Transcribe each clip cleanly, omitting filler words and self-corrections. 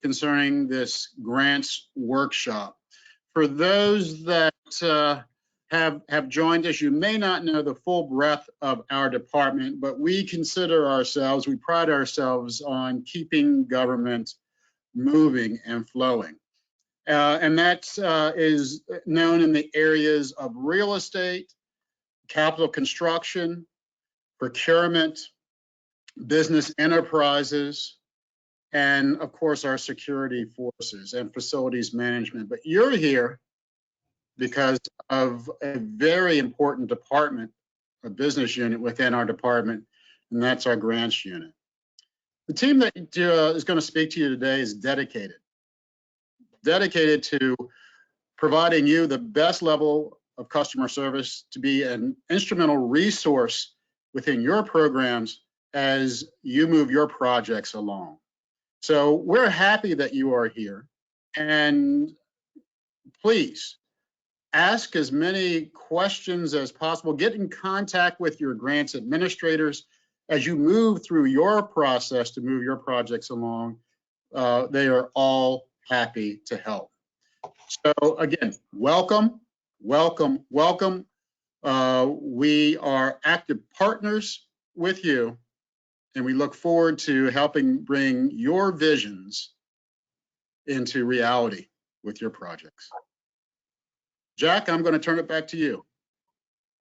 concerning this grants workshop. For those that have joined us, you may not know the full breadth of our department, but we pride ourselves on keeping government moving and flowing. And that is known in the areas of real estate, capital construction, procurement, business enterprises, and of course our security forces and facilities management. But you're here because of a very important department, a business unit within our department, and that's our grants unit. The team that is going to speak to you today is dedicated to providing you the best level of customer service, to be an instrumental resource within your programs as you move your projects along. So we're happy that you are here, and please ask as many questions as possible. Get in contact with your grants administrators as you move through your process to move your projects along. They are all happy to help. So again, welcome, welcome, welcome. We are active partners with you, and we look forward to helping bring your visions into reality with your projects. Jack, I'm going to turn it back to you.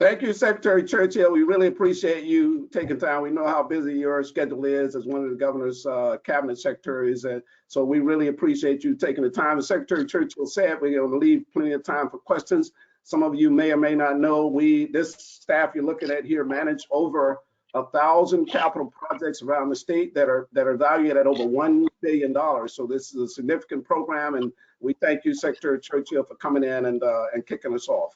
Thank you, Secretary Churchill. We really appreciate you taking time. We know how busy your schedule is as one of the governor's cabinet secretaries. So we really appreciate you taking the time. As Secretary Churchill said, we're going to leave plenty of time for questions. Some of you may or may not know, this staff you're looking at here manage over 1,000 capital projects around the state that are valued at over $1 billion. So this is a significant program, and we thank you, Secretary Churchill, for coming in and kicking us off.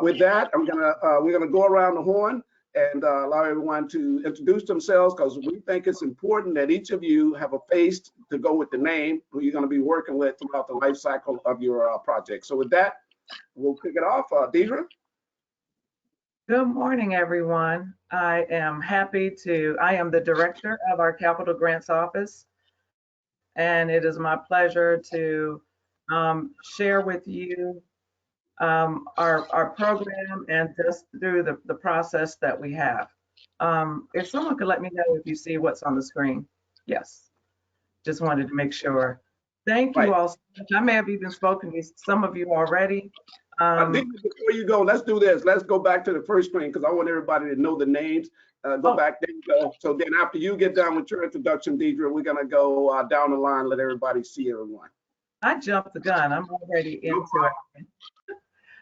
With that, we're gonna go around the horn and allow everyone to introduce themselves, because we think it's important that each of you have a face to go with the name who you're going to be working with throughout the life cycle of your project. So with that, we'll kick it off. Deidre. Good morning, everyone. I am the director of our Capital Grants Office, and it is my pleasure to share with you our program and just through the process that we have. If someone could let me know if you see what's on the screen. Yes, just wanted to make sure. Thank you all so much. I may have even spoken to some of you already. Before you go, let's do this. Let's go back to the first screen, because I want everybody to know the names. Go back there you go. So then after you get done with your introduction, Deidre, we're gonna go down the line, let everybody see everyone. I jumped the gun. I'm already into it.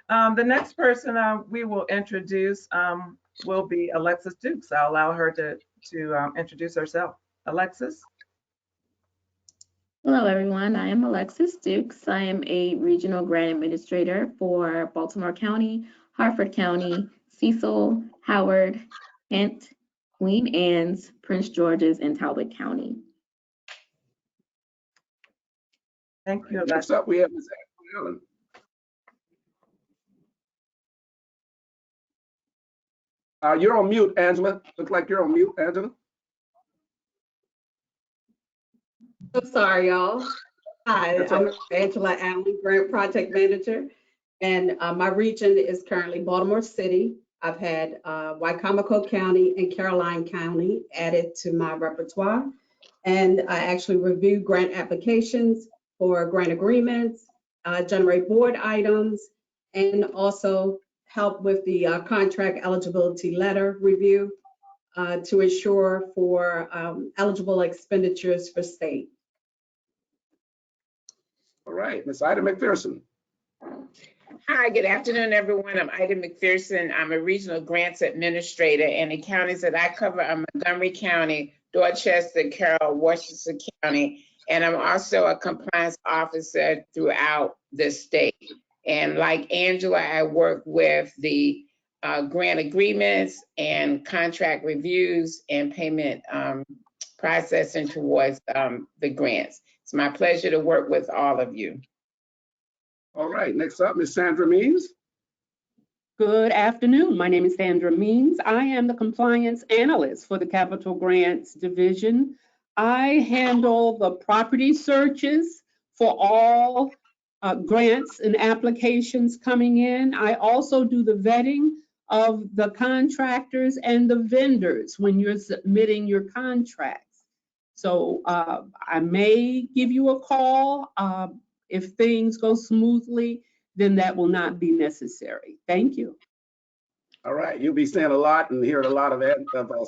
The next person we will introduce will be Alexis Dukes. I'll allow her to introduce herself. Alexis. Hello, everyone. I am Alexis Dukes. I am a regional grant administrator for Baltimore County, Harford County, Cecil, Howard, Kent, Queen Anne's, Prince George's, and Talbot County. Thank you. Next up, we have Ms. Allen. You're on mute, Angela. Looks like you're on mute, Angela. I'm sorry, y'all. Hi, I'm Angela Allen, Grant Project Manager, and my region is currently Baltimore City. I've had Wycomico County and Caroline County added to my repertoire, and I actually review grant applications for grant agreements, generate board items, and also help with the contract eligibility letter review to ensure for eligible expenditures for state. All right, Ms. Ida McPherson. Hi, good afternoon, everyone. I'm Ida McPherson. I'm a regional grants administrator, and the counties that I cover are Montgomery County, Dorchester, Carroll, Washington County, and I'm also a compliance officer throughout the state. And like Angela, I work with the grant agreements and contract reviews and payment processing towards the grants. It's my pleasure to work with all of you. All right, next up, Ms. Sandra Means. Good afternoon. My name is Sandra Means. I am the compliance analyst for the Capital Grants Division. I handle the property searches for all grants and applications coming in. I also do the vetting of the contractors and the vendors when you're submitting your contracts. So I may give you a call. If things go smoothly, then that will not be necessary. Thank you. All right, you'll be seeing a lot and hearing a lot of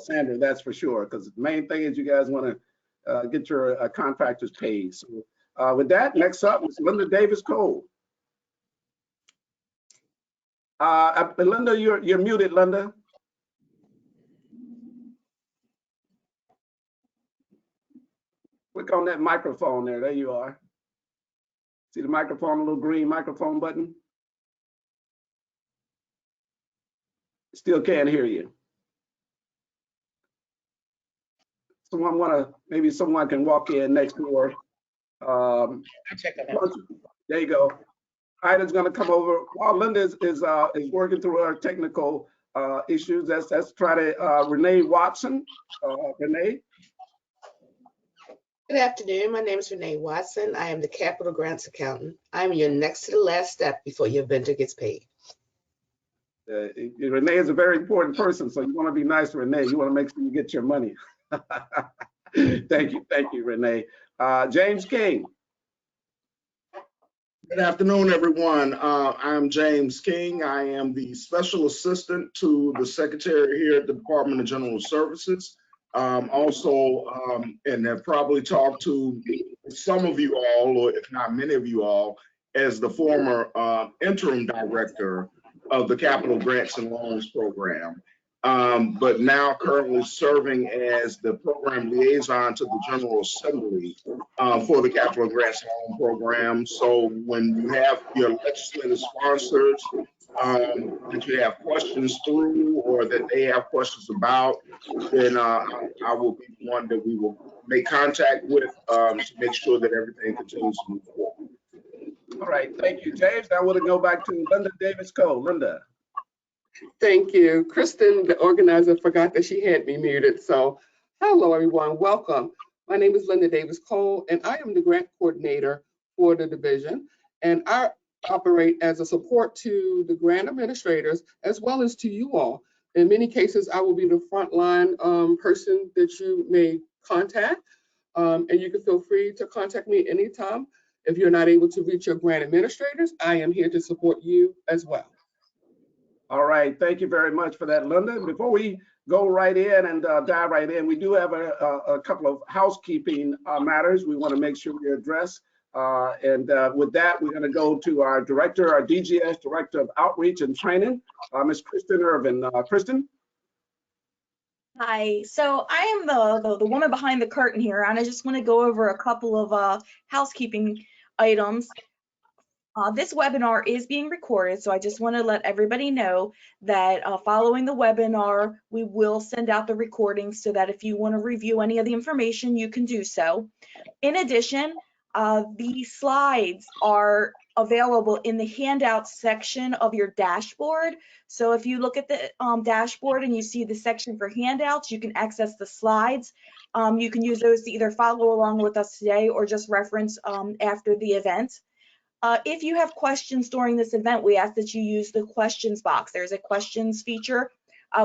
Sandra, that's for sure, because the main thing is you guys want to get your contractors paid. So with that, next up is Linda Davis-Cole. Linda, you're muted, Linda. Click on that microphone there. There you are. See the microphone, a little green microphone button? Still can't hear you. Maybe someone can walk in next door. I'll check it out. There you go. Ida's gonna come over. While Linda is working through her technical issues, let's try to Renee Watson. Renee. Good afternoon. My name is Renee Watson. I am the Capital Grants Accountant. I am your next to the last step before your vendor gets paid. Renee is a very important person, so you want to be nice to Renee. You want to make sure you get your money. Thank you, Renee. James King. Good afternoon, everyone. I'm James King. I am the Special Assistant to the Secretary here at the Department of General Services. And have probably talked to some of you all, or if not many of you all, as the former interim director of the Capital Grants and Loans Program, but now currently serving as the program liaison to the General Assembly for the Capital Grants and Loan Program. So when you have your legislative sponsors that you have questions through or that they have questions about, then I will be the one that we will make contact with to make sure that everything continues to move forward. All right, thank you, James. Now we'll go back to Linda Davis-Cole. Linda. Thank you. Kristen, the organizer, forgot that she had me muted. So hello, everyone. Welcome. My name is Linda Davis-Cole, and I am the grant coordinator for the division. And I operate as a support to the grant administrators as well as to you all. In many cases, I will be the frontline person that you may contact. And you can feel free to contact me anytime. If you're not able to reach your grant administrators, I am here to support you as well. All right, thank you very much for that, Linda. Before we go right in and dive right in, we do have a couple of housekeeping matters we want to make sure we address. With that, we're going to go to our director, our DGS Director of Outreach and Training, Ms. Kristen Irvin. Kristen? Hi, so I am the woman behind the curtain here, and I just want to go over a couple of housekeeping items. This webinar is being recorded, so I just want to let everybody know that following the webinar, we will send out the recording so that if you want to review any of the information, you can do so. In addition, the slides are available in the handouts section of your dashboard. So if you look at the dashboard and you see the section for handouts, you can access the slides. You can use those to either follow along with us today or just reference after the event. If you have questions during this event, we ask that you use the questions box. There's a questions feature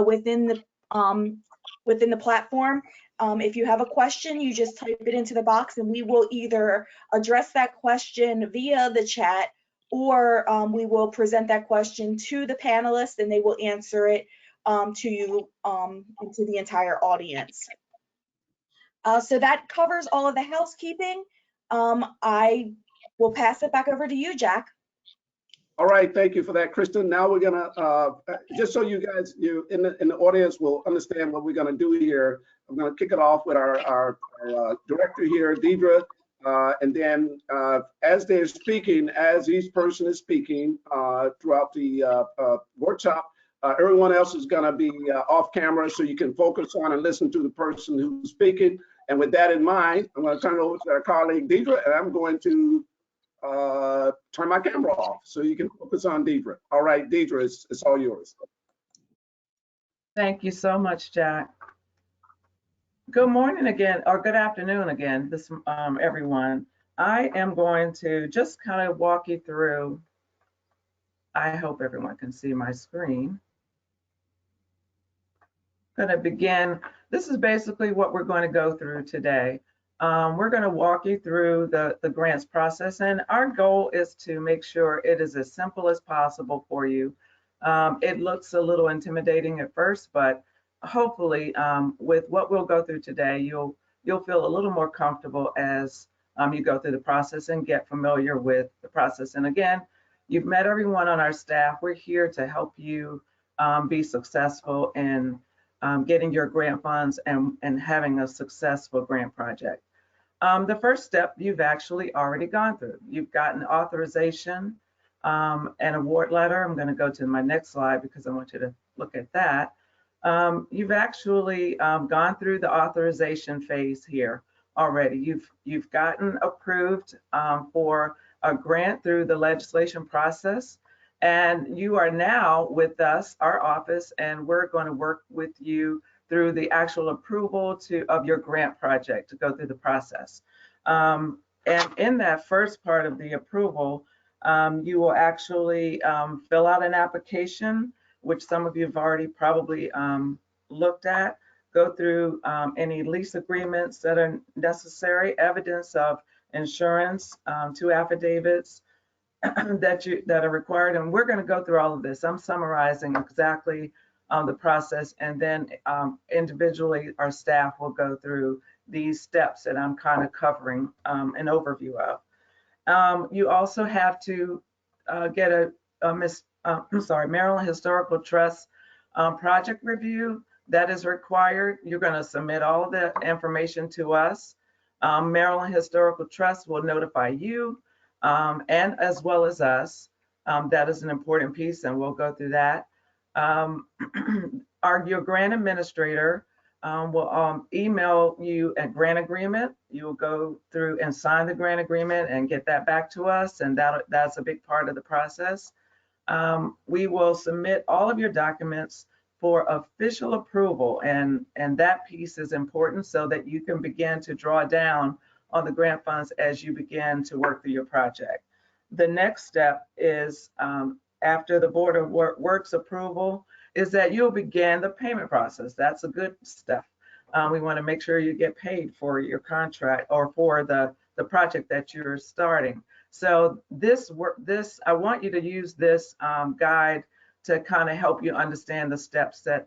within the platform. If you have a question, you just type it into the box and we will either address that question via the chat or we will present that question to the panelists and they will answer it to you and to the entire audience. So that covers all of the housekeeping. I will pass it back over to you, Jack. All right, thank you for that, Kristen. Now we're gonna, just so you guys, in the audience will understand what we're gonna do here, I'm gonna kick it off with our director here, Deidre, and then as they're speaking, as each person is speaking throughout the workshop, everyone else is gonna be off camera so you can focus on and listen to the person who's speaking. And with that in mind, I'm gonna turn it over to our colleague, Deidre, and I'm going to turn my camera off so you can focus on Deidre. All right, Deidre, it's all yours. Thank you so much, Jack. Good morning again, or good afternoon again, everyone. I am going to just kind of walk you through. I hope everyone can see my screen. Going to begin. This is basically what we're going to go through today. We're going to walk you through the grants process, and our goal is to make sure it is as simple as possible for you. It looks a little intimidating at first, but hopefully with what we'll go through today, you'll feel a little more comfortable as you go through the process and get familiar with the process. And again, you've met everyone on our staff. We're here to help you be successful in getting your grant funds and having a successful grant project. The first step you've actually already gone through. You've gotten authorization, an award letter. I'm going to go to my next slide because I want you to look at that. You've actually gone through the authorization phase here already. You've gotten approved for a grant through the legislation process. And you are now with us, our office, and we're going to work with you through the actual approval of your grant project to go through the process. And in that first part of the approval, you will actually fill out an application, which some of you have already probably looked at, go through any lease agreements that are necessary, evidence of insurance, 2 affidavits, that are required, and we're going to go through all of this. I'm summarizing exactly the process, and then individually our staff will go through these steps that I'm kind of covering an overview of. You also have to get a Maryland Historical Trust project review. That is required. You're going to submit all of the information to us. Maryland Historical Trust will notify you and as well as us. That is an important piece, and we'll go through that. Your grant administrator will email you a grant agreement. You'll go through and sign the grant agreement and get that back to us, and that's a big part of the process. We will submit all of your documents for official approval, and that piece is important so that you can begin to draw down on the grant funds as you begin to work through your project. The next step is after the Board of Works approval is that you'll begin the payment process. That's a good step. We want to make sure you get paid for your contract or for the project that you're starting. So I want you to use this guide to kind of help you understand the steps that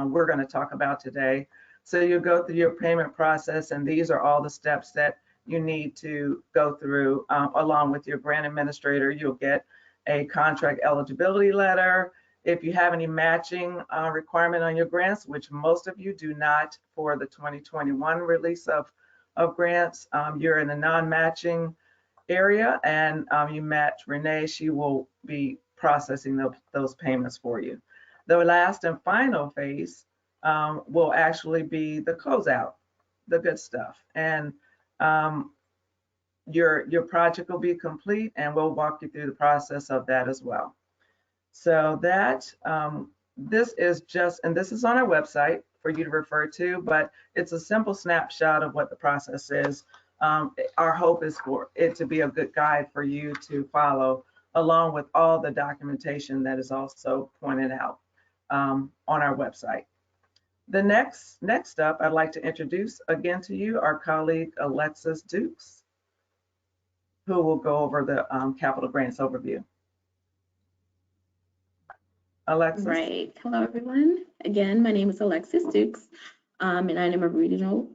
we're going to talk about today. So you go through your payment process, and these are all the steps that you need to go through along with your grant administrator. You'll get a contract eligibility letter. If you have any matching requirement on your grants, which most of you do not for the 2021 release of grants, you're in a non-matching area, and you match Renee. She will be processing those payments for you. The last and final phase will actually be the closeout, the good stuff. And your project will be complete, and we'll walk you through the process of that as well. So that this is just, and this is on our website for you to refer to, but it's a simple snapshot of what the process is. Our hope is for it to be a good guide for you to follow, along with all the documentation that is also pointed out on our website. The next up, I'd like to introduce again to you our colleague Alexis Dukes, who will go over the capital grants overview. Alexis. Right. Hello, everyone. Again, my name is Alexis Dukes, and I am a regional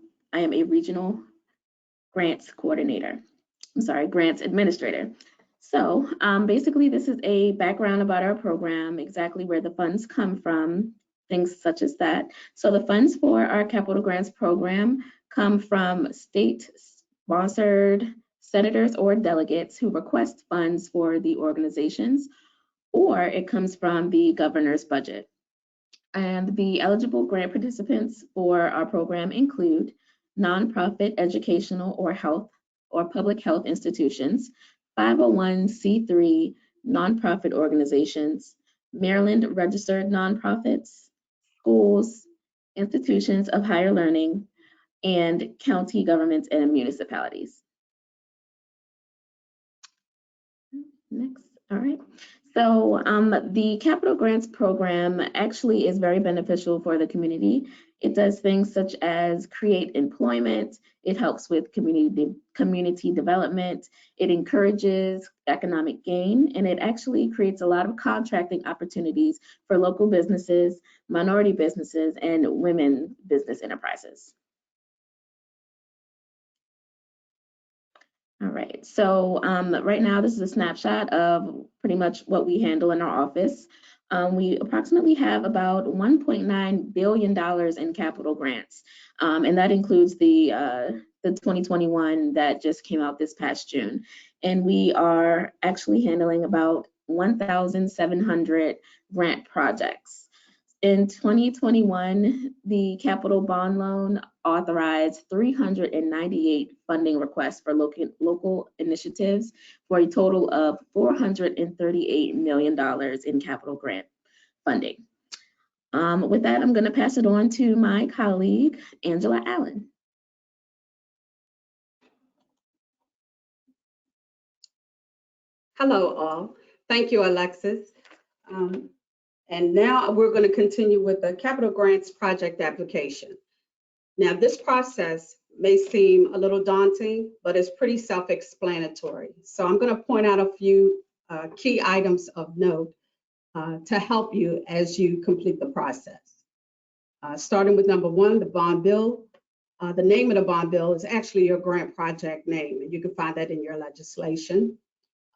grants coordinator. I'm sorry, grants administrator. So basically, this is a background about our program, exactly where the funds come from, things such as that. So the funds for our capital grants program come from state-sponsored senators or delegates who request funds for the organizations, or it comes from the governor's budget. And the eligible grant participants for our program include nonprofit educational or health or public health institutions, 501c3 nonprofit organizations, Maryland registered nonprofits, schools, institutions of higher learning, and county governments and municipalities. Next, all right. So the capital grants program actually is very beneficial for the community. It does things such as create employment. It helps with community development. It encourages economic gain, and it actually creates a lot of contracting opportunities for local businesses, minority businesses, and women business enterprises. All right, so right now this is a snapshot of pretty much what we handle in our office. We approximately have about $1.9 billion in capital grants, and that includes the 2021 that just came out this past June. And we are actually handling about 1,700 grant projects. In 2021, the capital bond loan authorized 398 funding requests for local initiatives for a total of $438 million in capital grant funding. With that, I'm going to pass it on to my colleague, Angela Allen. Hello, all. Thank you, Alexis. And now we're going to continue with the capital grants project application. Now, this process may seem a little daunting, but it's pretty self-explanatory. So I'm going to point out a few key items of note to help you as you complete the process. Starting with number one, the bond bill. The name of the bond bill is actually your grant project name, and you can find that in your legislation.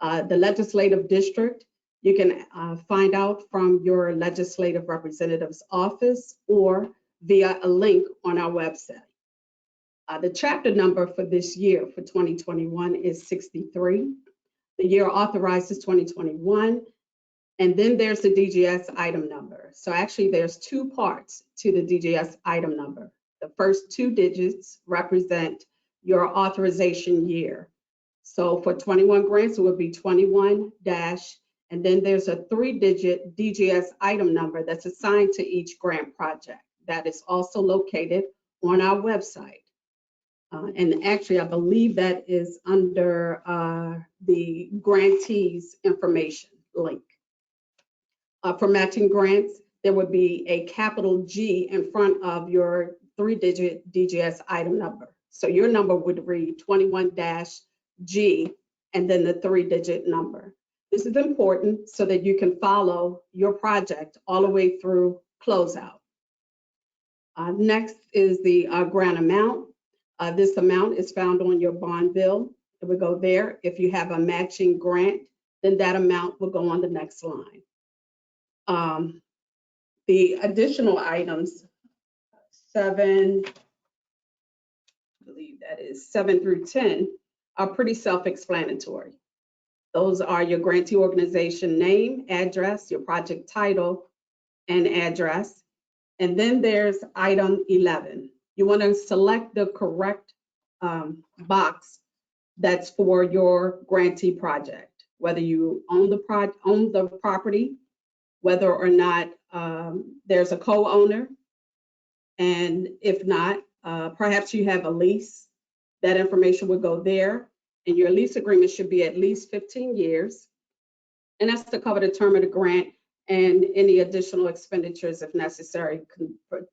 The legislative district, you can find out from your legislative representative's office or via a link on our website. The chapter number for this year, for 2021, is 63. The year authorized is 2021. And then there's the DGS item number. So actually there's two parts to the DGS item number. The first two digits represent your authorization year. So for 21 grants, it would be 21 dash, and then there's a 3-digit DGS item number that's assigned to each grant project. That is also located on our website. And actually, I believe that is under the grantees information link. For matching grants, there would be a capital G in front of your 3-digit DGS item number. So your number would read 21-G and then the 3-digit number. This is important so that you can follow your project all the way through closeout. Next is the grant amount. This amount is found on your bond bill. It would go there. If you have a matching grant, then that amount will go on the next line. The additional items, 7 through 10, are pretty self-explanatory. Those are your grantee organization name, address, your project title, and address. And then there's item 11. You want to select the correct box that's for your grantee project, whether you own the property, whether or not there's a co-owner, and if not, perhaps you have a lease. That information would go there, and your lease agreement should be at least 15 years, and that's to cover the term of the grant and any additional expenditures if necessary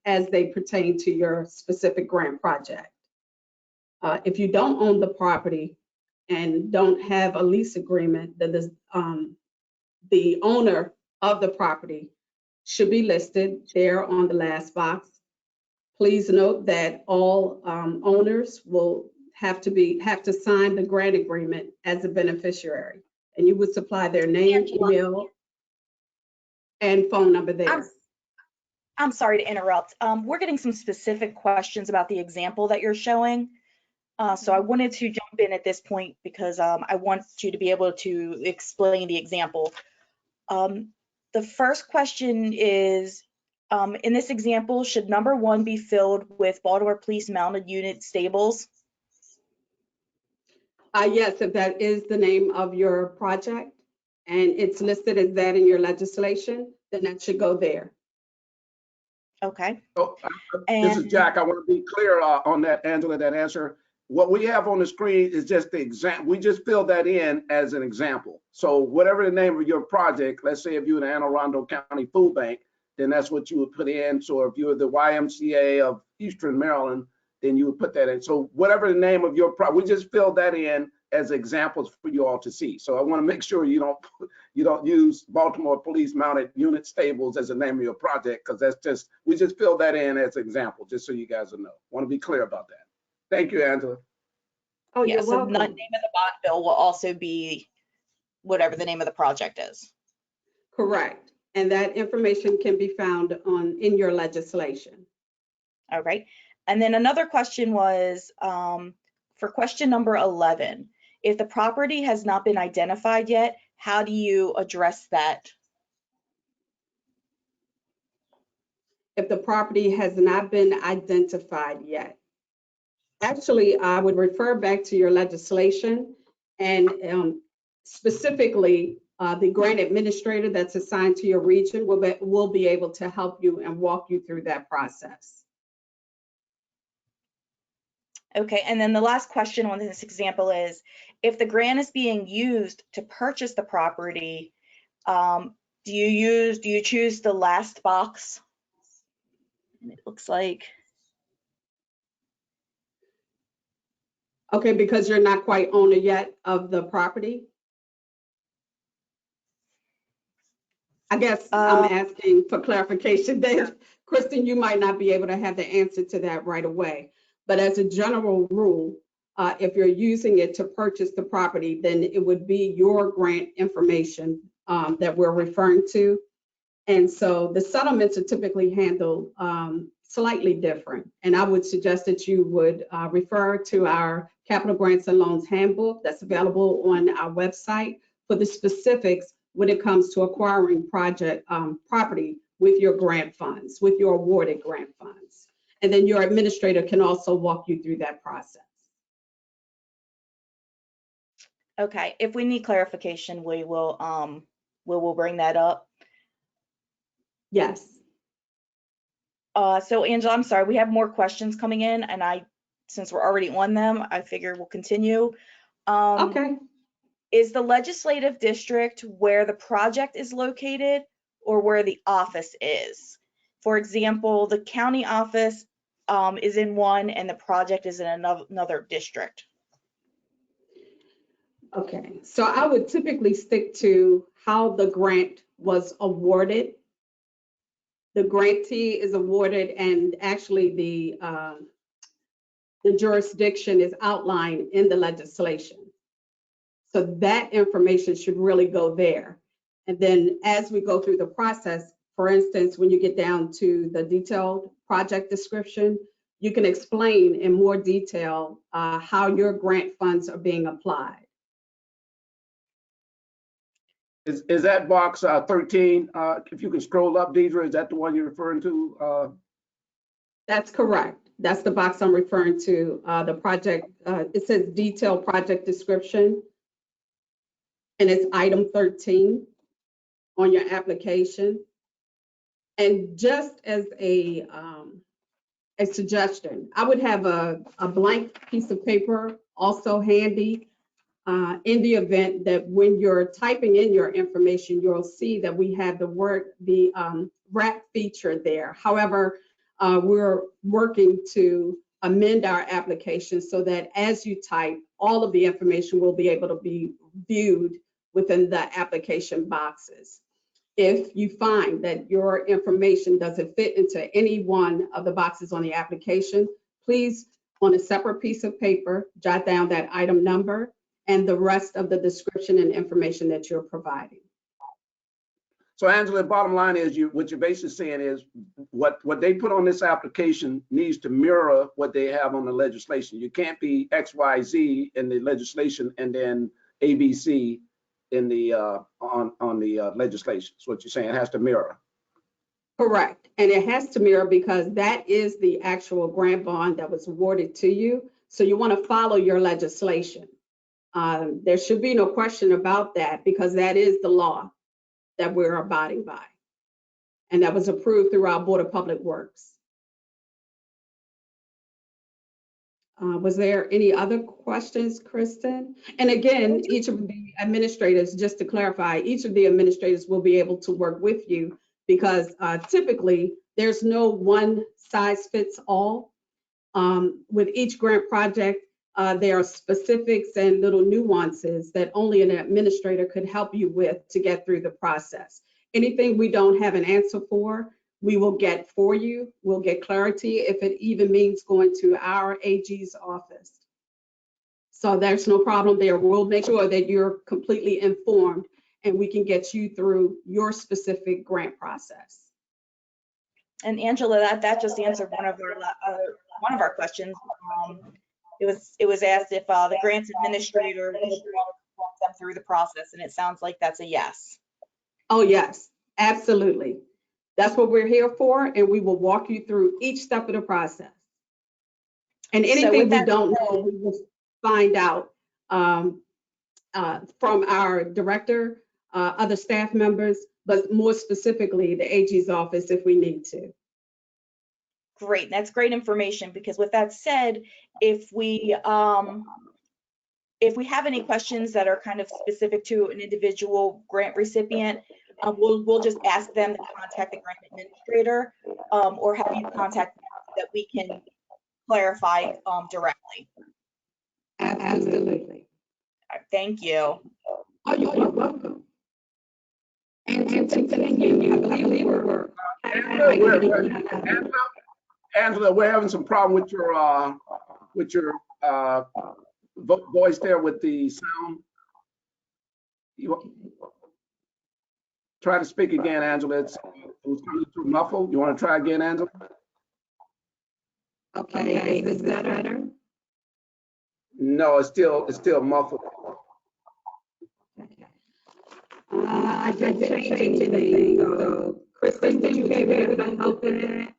as they pertain to your specific grant project. If you don't own the property and don't have a lease agreement, then the owner of the property should be listed there on the last box. Please note that all owners will have to sign the grant agreement as a beneficiary, and you would supply their name, email, and phone number there. I'm sorry to interrupt. We're getting some specific questions about the example that you're showing. So I wanted to jump in at this point because I want you to be able to explain the example. The first question is, in this example, should number 1 be filled with Baltimore Police Mounted Unit Stables? Yes, if that is the name of your project and it's listed as that in your legislation, then that should go there. Okay. Oh, this is And Jack. I want to be clear on that, Angela, that answer. What we have on the screen is just the example. We just filled that in as an example. So whatever the name of your project, let's say if you're the Anne Arundel County Food Bank, then that's what you would put in. So if you're the YMCA of Eastern Maryland, then you would put that in. So whatever the name of your project, we just filled that in as examples for you all to see. So I want to make sure you don't use Baltimore Police Mounted Unit Stables as the name of your project, because that's just, we just filled that in as an example, just so you guys will know. Want to be clear about that. Thank you, Angela. Oh, yeah, you're so the welcome. name of the bond bill will also be whatever the name of the project is. Correct. And that information can be found in your legislation. All right. And then another question was for question number 11, if the property has not been identified yet, how do you address that? If the property has not been identified yet. Actually, I would refer back to your legislation and specifically the grant administrator that's assigned to your region will be able to help you and walk you through that process. Okay, and then the last question on this example is, if the grant is being used to purchase the property, do you choose the last box? And it looks like. Okay, because you're not quite owner yet of the property? I guess I'm asking for clarification. Dave, Kristen, you might not be able to have the answer to that right away. But as a general rule, if you're using it to purchase the property, then it would be your grant information that we're referring to. And so the settlements are typically handled slightly different. And I would suggest that you would refer to our Capital Grants and Loans Handbook that's available on our website for the specifics when it comes to acquiring property with your grant funds, with your awarded grant funds. And then your administrator can also walk you through that process. Okay, if we need clarification, we will bring that up. Yes. So Angela, I'm sorry, we have more questions coming in, and since we're already on them, I figure we'll continue. Okay. Is the legislative district where the project is located or where the office is? For example, the county office is in one and the project is in another district. Okay, so I would typically stick to how the grant was awarded. The grantee is awarded, and actually the jurisdiction is outlined in the legislation. So that information should really go there. And then as we go through the process, for instance, when you get down to the detailed project description, you can explain in more detail how your grant funds are being applied. Is that box 13? If you can scroll up, Deidre, is that the one you're referring to? That's correct. That's the box I'm referring to. The project, it says detailed project description. And it's item 13 on your application. And just as a suggestion, I would have a blank piece of paper also handy in the event that when you're typing in your information, you'll see that we have the wrap feature there. However, we're working to amend our application so that as you type, all of the information will be able to be viewed within the application boxes. If you find that your information doesn't fit into any one of the boxes on the application, please, on a separate piece of paper, jot down that item number and the rest of the description and information that you're providing. So Angela, bottom line is what you're basically saying is what they put on this application needs to mirror what they have on the legislation. You can't be XYZ in the legislation and then ABC in the on the legislation. That's what you're saying. It has to mirror. Correct. And it has to mirror because that is the actual grant bond that was awarded to you. So you want to follow your legislation. There should be no question about that because that is the law that we're abiding by. and that was approved through our Board of Public Works. Was there any other questions, Kristen? And again, each of the administrators, just to clarify, each of the administrators will be able to work with you because typically there's no one size fits all. With each grant project, there are specifics and little nuances that only an administrator could help you with to get through the process. Anything we don't have an answer for, we will get for you. We'll get clarity if it even means going to our AG's office. So there's no problem there. We'll make sure that you're completely informed and we can get you through your specific grant process. And Angela, that just answered one of our questions. It was asked if the grants administrator walk them through the process, and it sounds like that's a yes. Oh yes, absolutely. That's what we're here for, and we will walk you through each step of the process. And anything we don't know, we will find out from our director, other staff members, but more specifically the AG's office if we need to. Great, that's great information, because with that said, if we have any questions that are kind of specific to an individual grant recipient, we'll just ask them to contact the grant administrator or have you contact them so that we can clarify directly. Absolutely. Thank you. Oh, you're welcome. And to continue, I believe we're Angela, we're having some problem with your voice there with the sound. Try to speak again, Angela. It was coming through muffled. You want to try again, Angela? Okay, is that better? No, it's still muffled. I just changed the thing. So, Kristen, did you give everybody help in that?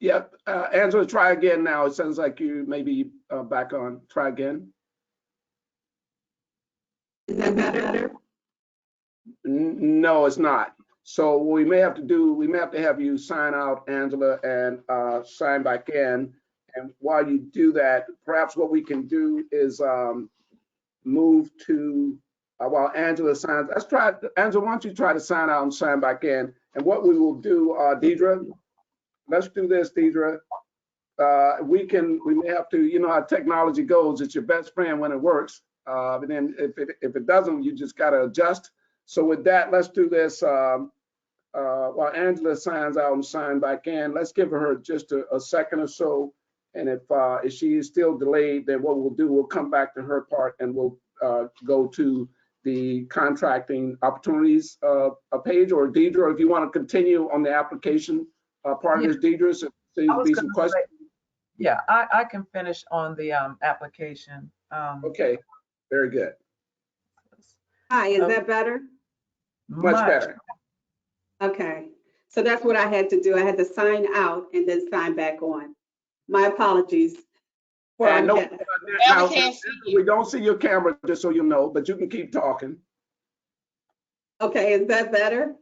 Yep, Angela, try again now. It sounds like you may be back on. Try again. Is that better? No, it's not. So what we may have to do, we may have to have you sign out, Angela, and sign back in. And while you do that, perhaps what we can do is move to, while Angela signs, let's try, Angela, why don't you try to sign out and sign back in? And what we will do, Deidre, let's do this, Deidre. We may have to, you know how technology goes, it's your best friend when it works. But then if it doesn't, you just gotta adjust. So with that, let's do this. While Angela signs out and sign back in, let's give her just a second or so. And if she is still delayed, then what we'll do, we'll come back to her part and we'll go to the contracting opportunities page. Or Deidre, if you want to continue on the application part of this, Deidre, so there'll be some questions. Yeah, I can finish on the application. Okay, very good. Hi, is that better? Much better. Okay, so that's what I had to do. I had to sign out and then sign back on. My apologies. Now, Now we can't see you. we don't see your camera, just so you know, but you can keep talking. Okay, is that better?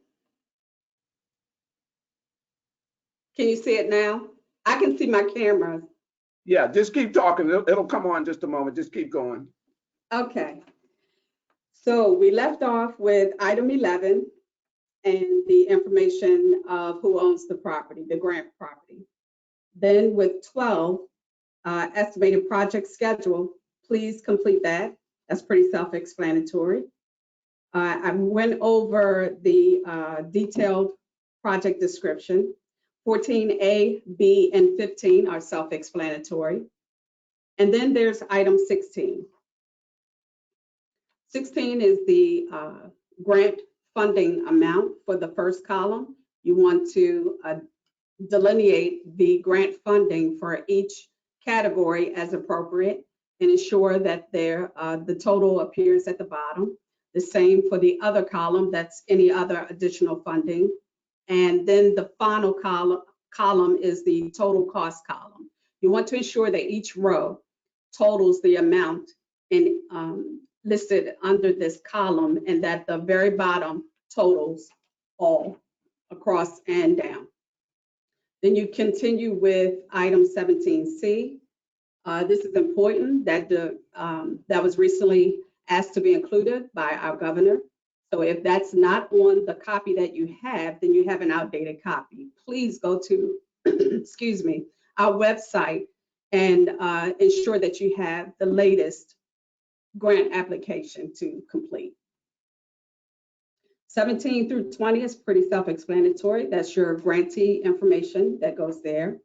Can you see it now? I can see my camera. Yeah, just keep talking. It'll come on in just a moment. Just keep going. Okay. So we left off with item 11 and the information of who owns the property, the grant property. Then with 12, estimated project schedule, please complete that. That's pretty self-explanatory. I went over the detailed project description. 14A, B, and 15 are self-explanatory. And then there's item 16. 16 is the grant funding amount for the first column. You want to delineate the grant funding for each category as appropriate and ensure that the total appears at the bottom. The same for the other column, that's any other additional funding. And then the final column is the total cost column. You want to ensure that each row totals the amount and listed under this column, and that the very bottom totals all across and down. Then you continue with item 17C. This is important that that was recently asked to be included by our governor. So if that's not on the copy that you have, then you have an outdated copy. Please go to, excuse me, our website and ensure that you have the latest grant application to complete. 17 through 20 is pretty self-explanatory. That's your grantee information that goes there.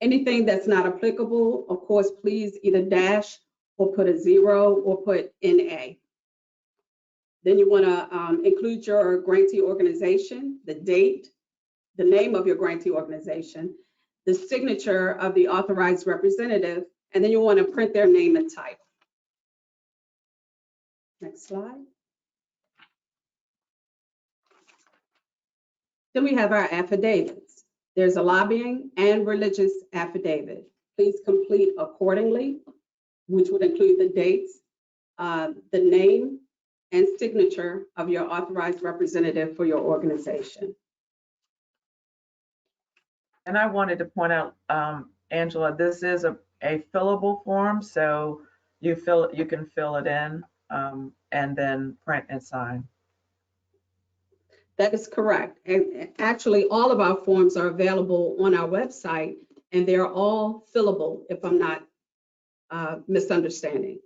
Anything that's not applicable, of course, please either dash or put a 0 or put NA. Then you want to include your grantee organization, the date, the name of your grantee organization, the signature of the authorized representative, and then you want to print their name and title. Next slide. Then we have our affidavits. There's a lobbying and religious affidavit. Please complete accordingly, which would include the dates, the name and signature of your authorized representative for your organization. And I wanted to point out, Angela, this is a fillable form, so you can fill it in and then print and sign. That is correct. And actually, all of our forms are available on our website, and they're all fillable, if I'm not misunderstanding.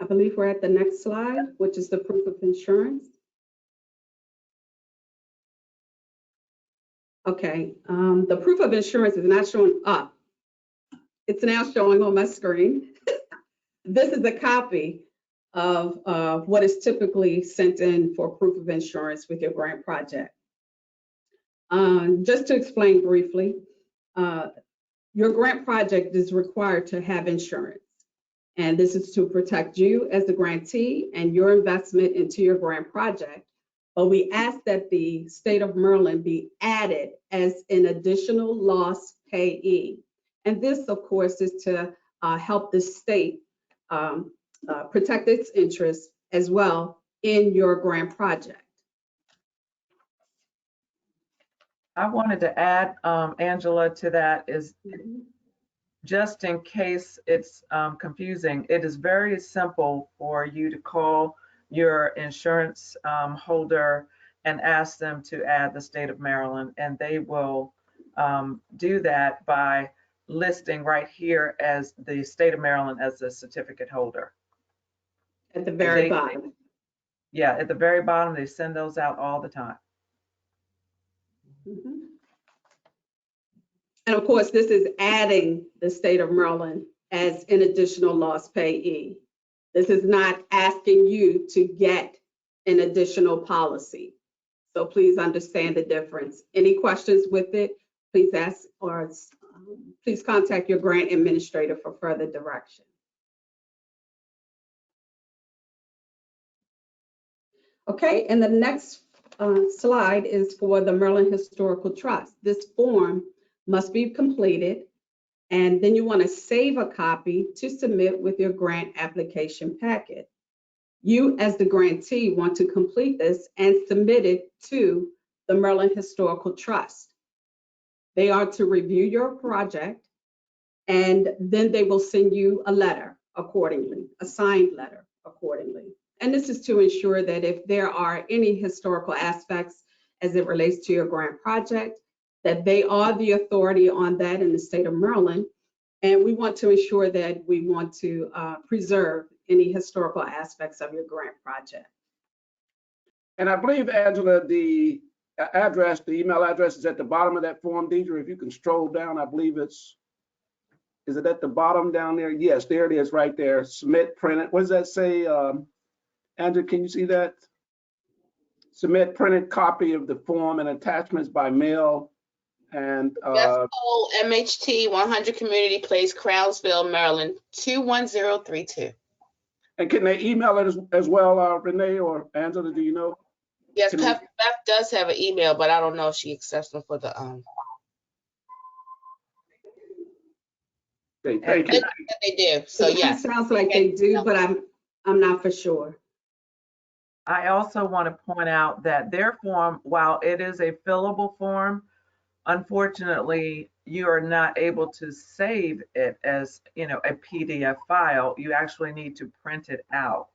I believe we're at the next slide, which is the proof of insurance. Okay, the proof of insurance is not showing up. It's now showing on my screen. This is a copy of what is typically sent in for proof of insurance with your grant project. Just to explain briefly, your grant project is required to have insurance. And this is to protect you as the grantee and your investment into your grant project. But we ask that the state of Maryland be added as an additional loss payee. And this, of course, is to help the state protect its interests as well in your grant project. I wanted to add, Angela, to that is just in case it's confusing, it is very simple for you to call your insurance holder and ask them to add the state of Maryland, and they will do that by listing right here as the state of Maryland as the certificate holder. At the very bottom. Yeah, at the very bottom, they send those out all the time. Mm-hmm. And of course, this is adding the state of Maryland as an additional loss payee. This is not asking you to get an additional policy. So please understand the difference. Any questions with it, please ask or please contact your grant administrator for further direction. Okay, and the next slide is for the Maryland Historical Trust. This form must be completed, and then you want to save a copy to submit with your grant application packet. You, as the grantee, want to complete this and submit it to the Maryland Historical Trust. They are to review your project, and then they will send you a letter accordingly, a signed letter accordingly. And this is to ensure that if there are any historical aspects as it relates to your grant project, that they are the authority on that in the state of Maryland. And we want to ensure that we want to preserve any historical aspects of your grant project. And I believe, Angela, the address, the email address is at the bottom of that form. Deidre, if you can stroll down, I believe is it at the bottom down there? Yes, there it is right there. Submit, print it. What does that say? Angela, can you see that? Submit printed copy of the form and attachments by mail. And Jeff Cole, MHT 100 Community Place, Crownsville, Maryland 21032. And can they email it as well, Renee or Angela? Do you know? Yes, Beth does have an email, but I don't know if she accepts them for the Okay, thank you. They do. So yes. Sounds like they do, but I'm not for sure. I also want to point out that their form, while it is a fillable form, unfortunately, you are not able to save it as, a PDF file. You actually need to print it out.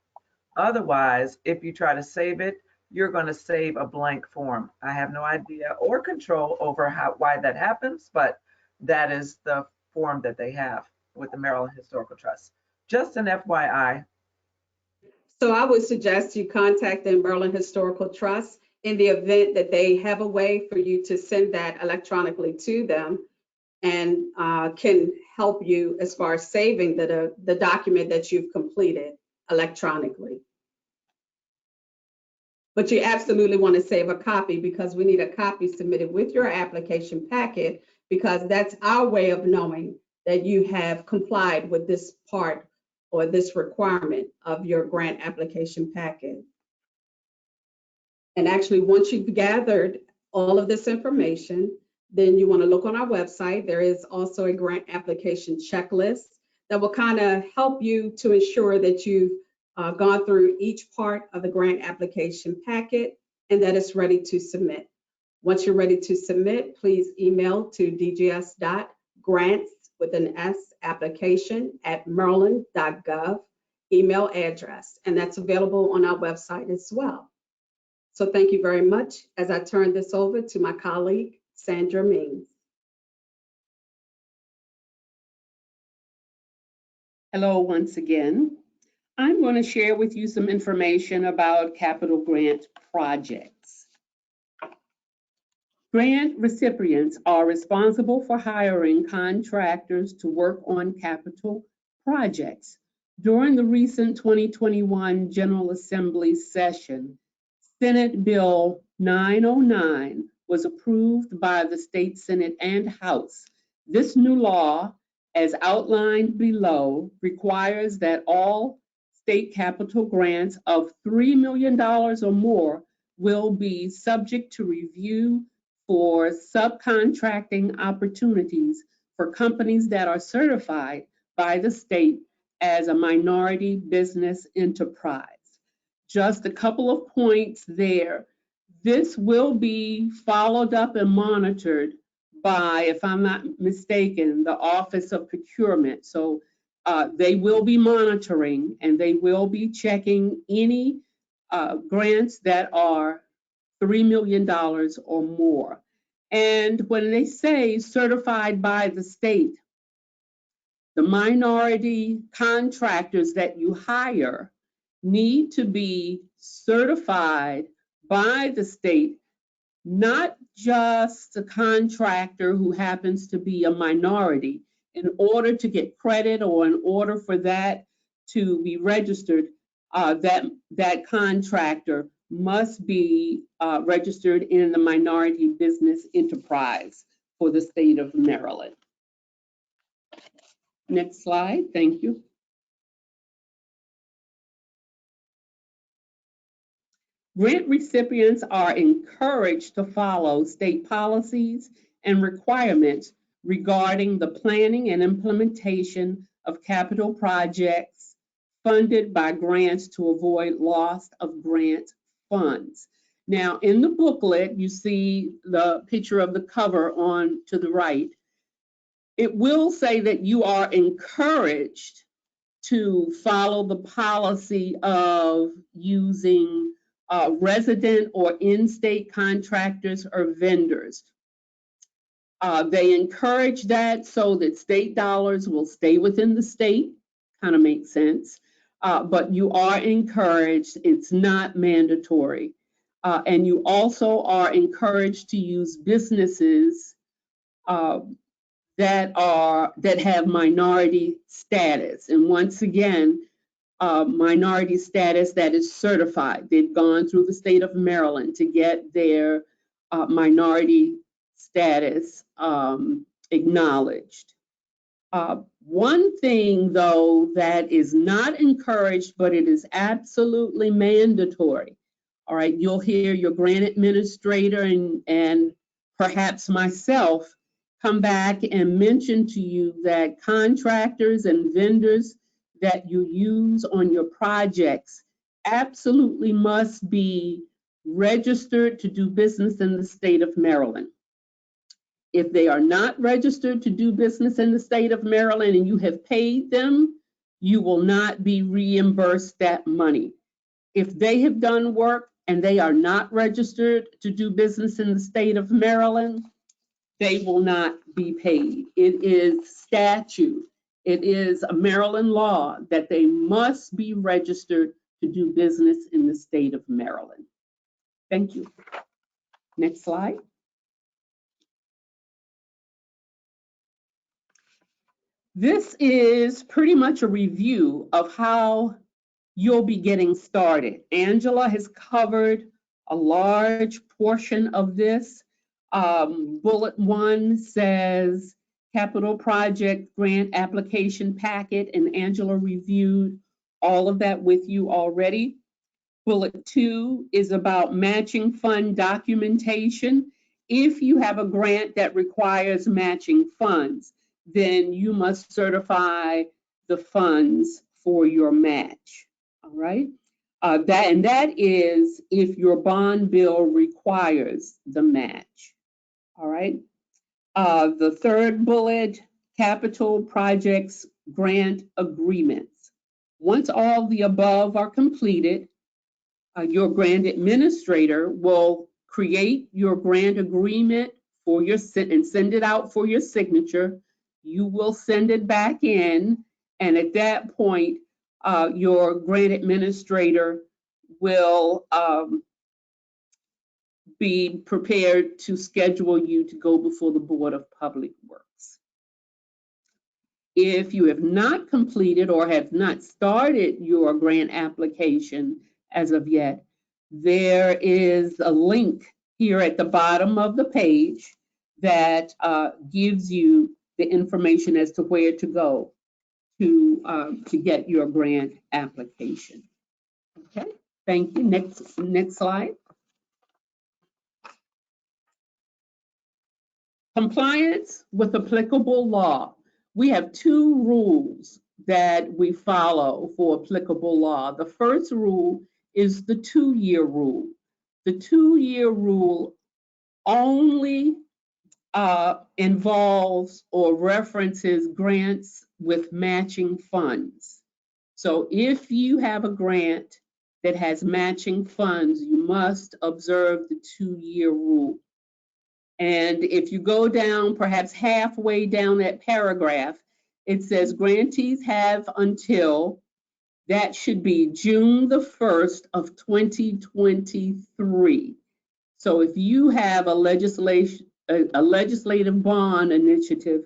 Otherwise, if you try to save it, you're going to save a blank form. I have no idea or control over why that happens, but that is the form that they have with the Maryland Historical Trust. Just an FYI. So I would suggest you contact the Maryland Historical Trust in the event that they have a way for you to send that electronically to them, and can help you as far as saving the document that you've completed electronically. But you absolutely want to save a copy, because we need a copy submitted with your application packet, because that's our way of knowing that you have complied with this part or this requirement of your grant application packet. And actually, once you've gathered all of this information, then you want to look on our website. There is also a grant application checklist that will kind of help you to ensure that you've gone through each part of the grant application packet and that it's ready to submit. Once you're ready to submit, please email to dgs.grants with an S application@maryland.gov email address, and that's available on our website as well. So thank you very much as I turn this over to my colleague, Sandra Means. Hello once again. I'm going to share with you some information about capital grant projects. Grant recipients are responsible for hiring contractors to work on capital projects. During the recent 2021 General Assembly session, Senate Bill 909 was approved by the State Senate and House. This new law, as outlined below, requires that all state capital grants of $3 million or more will be subject to review for subcontracting opportunities for companies that are certified by the state as a minority business enterprise. Just a couple of points there. This will be followed up and monitored by, if I'm not mistaken, the Office of Procurement. So they will be monitoring and they will be checking any grants that are $3 million or more. And when they say certified by the state, the minority contractors that you hire need to be certified by the state, not just a contractor who happens to be a minority. In order to get credit or in order for that to be registered, that contractor must be registered in the minority business enterprise for the state of Maryland. Next slide, thank you. Grant recipients are encouraged to follow state policies and requirements regarding the planning and implementation of capital projects funded by grants to avoid loss of grant funds. Now, in the booklet, you see the picture of the cover on to the right. It will say that you are encouraged to follow the policy of using resident or in-state contractors or vendors. They encourage that so that state dollars will stay within the state, kind of makes sense, but you are encouraged, it's not mandatory. And you also are encouraged to use businesses that have minority status. And once again, minority status that is certified. They've gone through the state of Maryland to get their minority status acknowledged. One thing, though, that is not encouraged, but it is absolutely mandatory. All right, you'll hear your grant administrator and perhaps myself come back and mention to you that contractors and vendors that you use on your projects absolutely must be registered to do business in the state of Maryland. If they are not registered to do business in the state of Maryland and you have paid them, you will not be reimbursed that money. If they have done work and they are not registered to do business in the state of Maryland, they will not be paid. It is statute. It is a Maryland law that they must be registered to do business in the state of Maryland. Thank you. Next slide. This is pretty much a review of how you'll be getting started. Angela has covered a large portion of this. Bullet 1 says capital project grant application packet, and Angela reviewed all of that with you already. Bullet 2 is about matching fund documentation. If you have a grant that requires matching funds, then you must certify the funds for your match. All right. That is if your bond bill requires the match. All right. The third bullet, capital projects grant agreements. Once all the above are completed, your grant administrator will create your grant agreement for your and send it out for your signature. You will send it back in, and at that point, your grant administrator will be prepared to schedule you to go before the Board of Public Works. If you have not completed or have not started your grant application as of yet, there is a link here at the bottom of the page that gives you the information as to where to go to get your grant application. Okay, thank you. Next slide. Compliance with applicable law. We have 2 rules that we follow for applicable law. The first rule is the 2-year rule. The 2-year rule only involves or references grants with matching funds. So if you have a grant that has matching funds, you must observe the 2-year rule. And if you go down, perhaps halfway down that paragraph, it says grantees have until, that should be June the 1st of 2023. So if you have a legislative bond initiative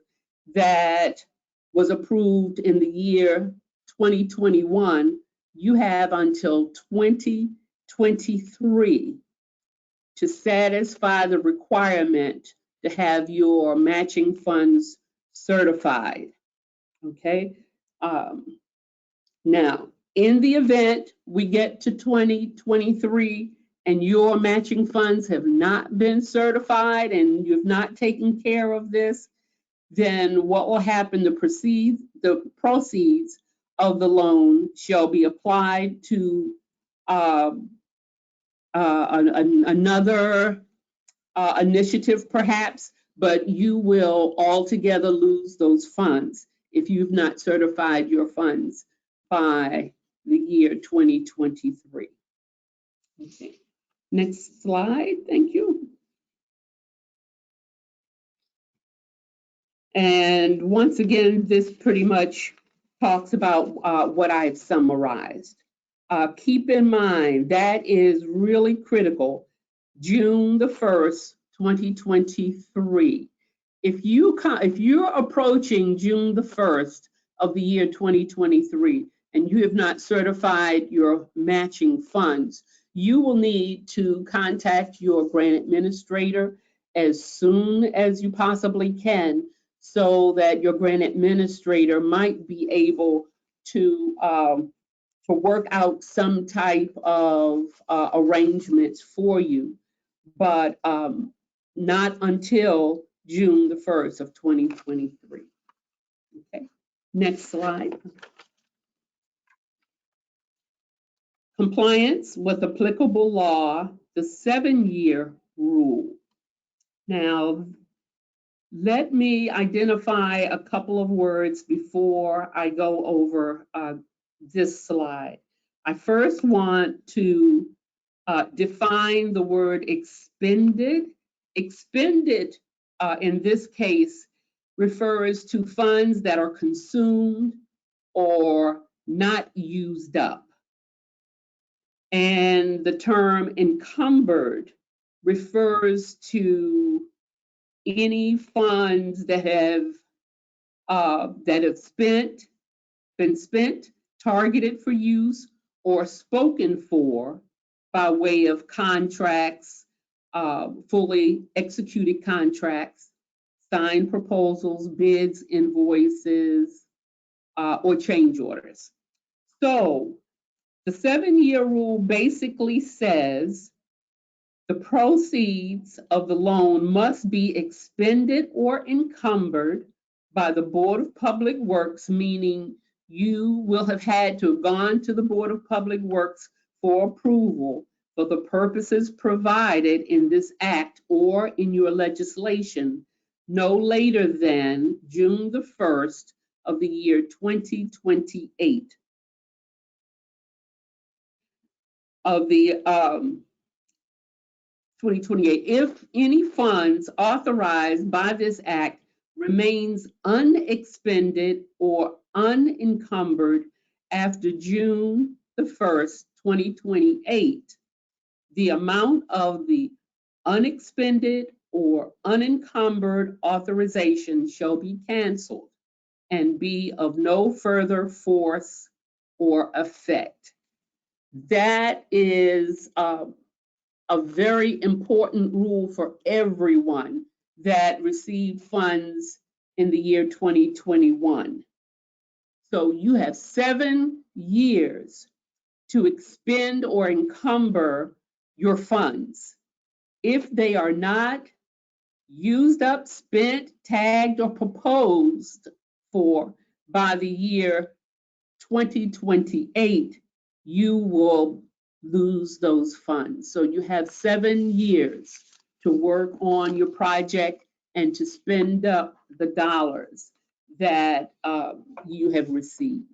that was approved in the year 2021, you have until 2023 to satisfy the requirement to have your matching funds certified. Okay. Now, in the event we get to 2023 and your matching funds have not been certified and you've not taken care of this, then what will happen? The proceeds of the loan shall be applied to another initiative perhaps, but you will altogether lose those funds if you've not certified your funds by the year 2023. Okay. Next slide, thank you. And once again, this pretty much talks about what I've summarized. Keep in mind, that is really critical. June the 1st, 2023. If you're approaching June the 1st of the year 2023 and you have not certified your matching funds, you will need to contact your grant administrator as soon as you possibly can so that your grant administrator might be able to work out some type of arrangements for you, but not until June the 1st of 2023. Okay, next slide. Compliance with applicable law, the 7-year rule. Now, let me identify a couple of words before I go over this slide. I first want to define the word expended. Expended, in this case, refers to funds that are consumed or not used up. And the term encumbered refers to any funds that have been spent, targeted for use, or spoken for by way of contracts, fully executed contracts, signed proposals, bids, invoices, or change orders. So the 7-year rule basically says the proceeds of the loan must be expended or encumbered by the Board of Public Works, meaning you will have had to have gone to the Board of Public Works for approval for the purposes provided in this act or in your legislation no later than June the 1st of the year 2028. Of the 2028, if any funds authorized by this act remains unexpended or unencumbered after June the 1st, 2028, the amount of the unexpended or unencumbered authorization shall be canceled and be of no further force or effect. That is a very important rule for everyone that received funds in the year 2021. So you have 7 years to expend or encumber your funds. If they are not used up, spent, tagged, or proposed for by the year 2028, you will lose those funds. So you have 7 years to work on your project and to spend up the dollars that you have received.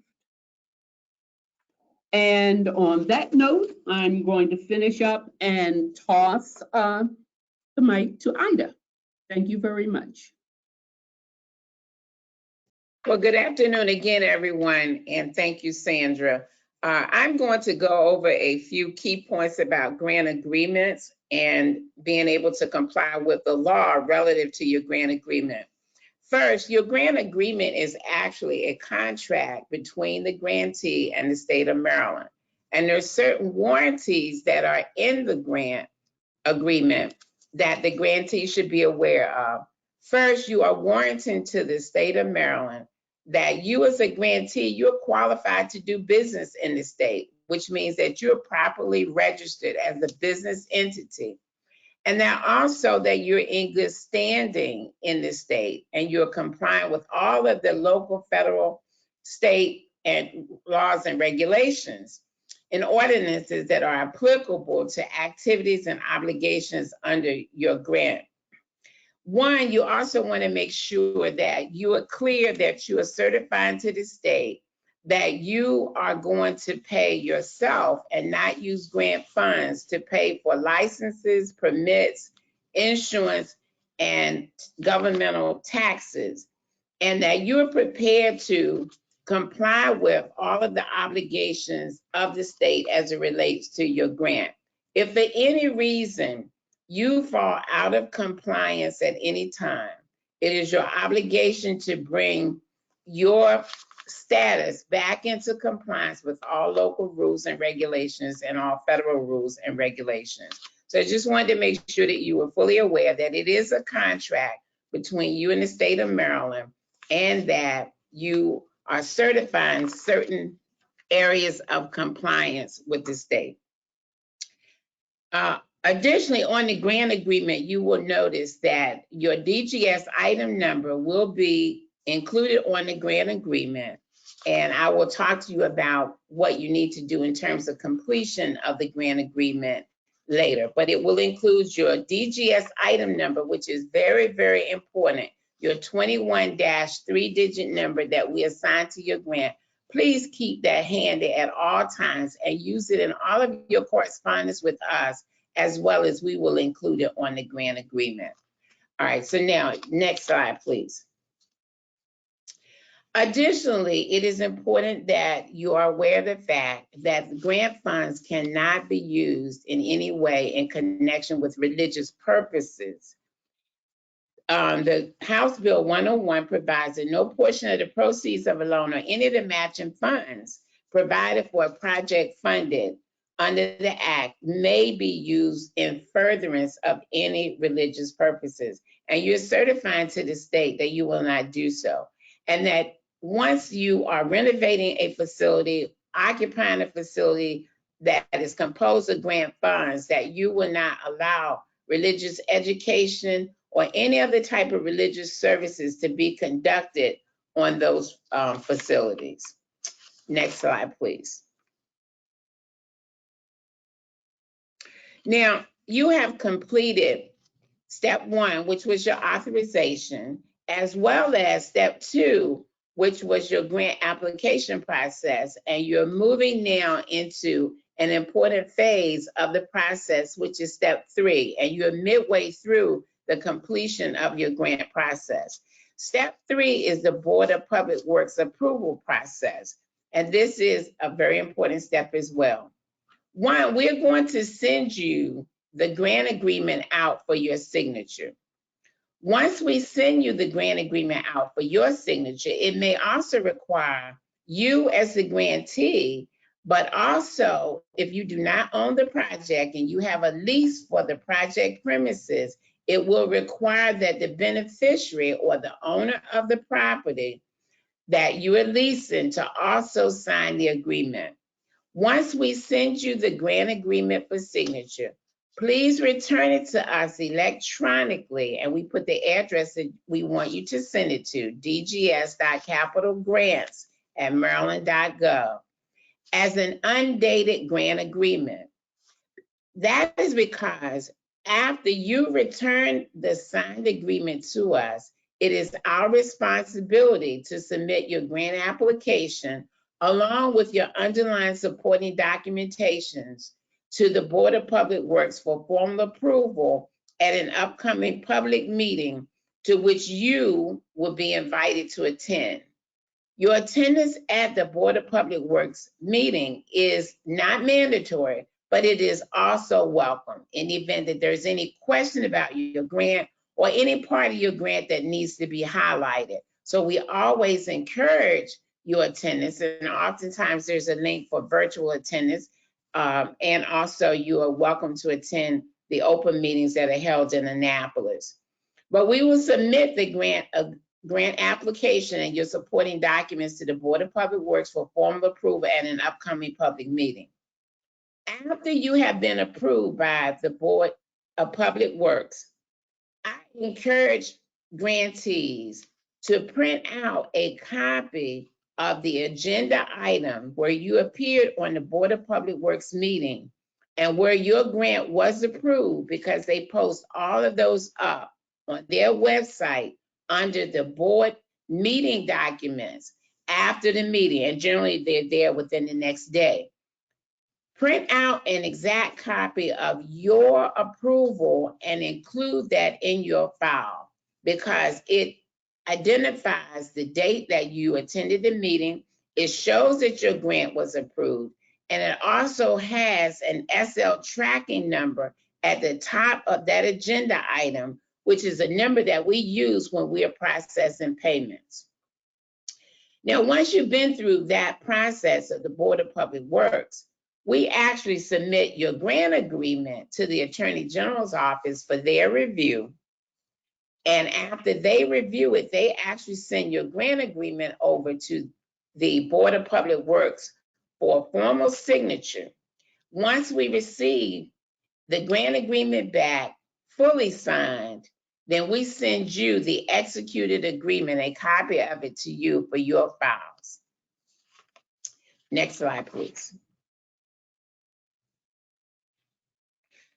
And on that note, I'm going to finish up and toss the mic to Ida. Thank you very much. Well, good afternoon again, everyone, and thank you, Sandra. I'm going to go over a few key points about grant agreements and being able to comply with the law relative to your grant agreement. First, your grant agreement is actually a contract between the grantee and the state of Maryland. And there's certain warranties that are in the grant agreement that the grantee should be aware of. First, you are warranting to the state of Maryland that you as a grantee, you're qualified to do business in the state, which means that you're properly registered as a business entity. And that also that you're in good standing in the state and you're complying with all of the local, federal, state, and laws and regulations and ordinances that are applicable to activities and obligations under your grant. One, you also want to make sure that you are clear that you are certifying to the state that you are going to pay yourself and not use grant funds to pay for licenses, permits, insurance, and governmental taxes, and that you're prepared to comply with all of the obligations of the state as it relates to your grant. If for any reason you fall out of compliance at any time, it is your obligation to bring your status back into compliance with all local rules and regulations and all federal rules and regulations. So I just wanted to make sure that you were fully aware that it is a contract between you and the state of Maryland and that you are certifying certain areas of compliance with the state. Additionally, on the grant agreement, you will notice that your DGS item number will be included on the grant agreement. And I will talk to you about what you need to do in terms of completion of the grant agreement later. But it will include your DGS item number, which is very, very important. Your 21-3-digit number that we assign to your grant. Please keep that handy at all times and use it in all of your correspondence with us, as well as we will include it on the grant agreement. All right, so now, next slide, please. Additionally, it is important that you are aware of the fact that the grant funds cannot be used in any way in connection with religious purposes. The House Bill 101 provides that no portion of the proceeds of a loan or any of the matching funds provided for a project funded under the Act may be used in furtherance of any religious purposes. And you're certifying to the state that you will not do so. And that once you are renovating a facility, occupying a facility that is composed of grant funds, that you will not allow religious education or any other type of religious services to be conducted on those facilities. Next slide, please. Now, you have completed step 1, which was your authorization, as well as step 2, which was your grant application process. And you're moving now into an important phase of the process, which is step 3, and you're midway through the completion of your grant process. Step 3 is the Board of Public Works approval process. And this is a very important step as well. 1, we're going to send you the grant agreement out for your signature. Once we send you the grant agreement out for your signature, it may also require you as the grantee, but also if you do not own the project and you have a lease for the project premises, it will require that the beneficiary or the owner of the property that you are leasing to also sign the agreement. Once we send you the grant agreement for signature, please return it to us electronically, and we put the address that we want you to send it to, dgs.capitalgrants@maryland.gov, as an undated grant agreement. That is because after you return the signed agreement to us, it is our responsibility to submit your grant application along with your underlying supporting documentations to the Board of Public Works for formal approval at an upcoming public meeting to which you will be invited to attend. Your attendance at the Board of Public Works meeting is not mandatory, but it is also welcome in the event that there's any question about your grant or any part of your grant that needs to be highlighted. So we always encourage your attendance, and oftentimes there's a link for virtual attendance, and also you are welcome to attend the open meetings that are held in Annapolis. But we will submit the grant application and your supporting documents to the Board of Public Works for formal approval at an upcoming public meeting. After you have been approved by the Board of Public Works, I encourage grantees to print out a copy of the agenda item where you appeared on the Board of Public Works meeting and where your grant was approved, because they post all of those up on their website under the board meeting documents after the meeting, and generally they're there within the next day. Print out an exact copy of your approval and include that in your file, because it identifies the date that you attended the meeting. It shows that your grant was approved, and it also has an SL tracking number at the top of that agenda item, which is a number that we use when we are processing payments. Now, once you've been through that process of the Board of Public Works, we actually submit your grant agreement to the Attorney General's office for their review. And after they review it, they actually send your grant agreement over to the Board of Public Works for a formal signature. Once we receive the grant agreement back fully signed, then we send you the executed agreement, a copy of it to you for your files. Next slide, please.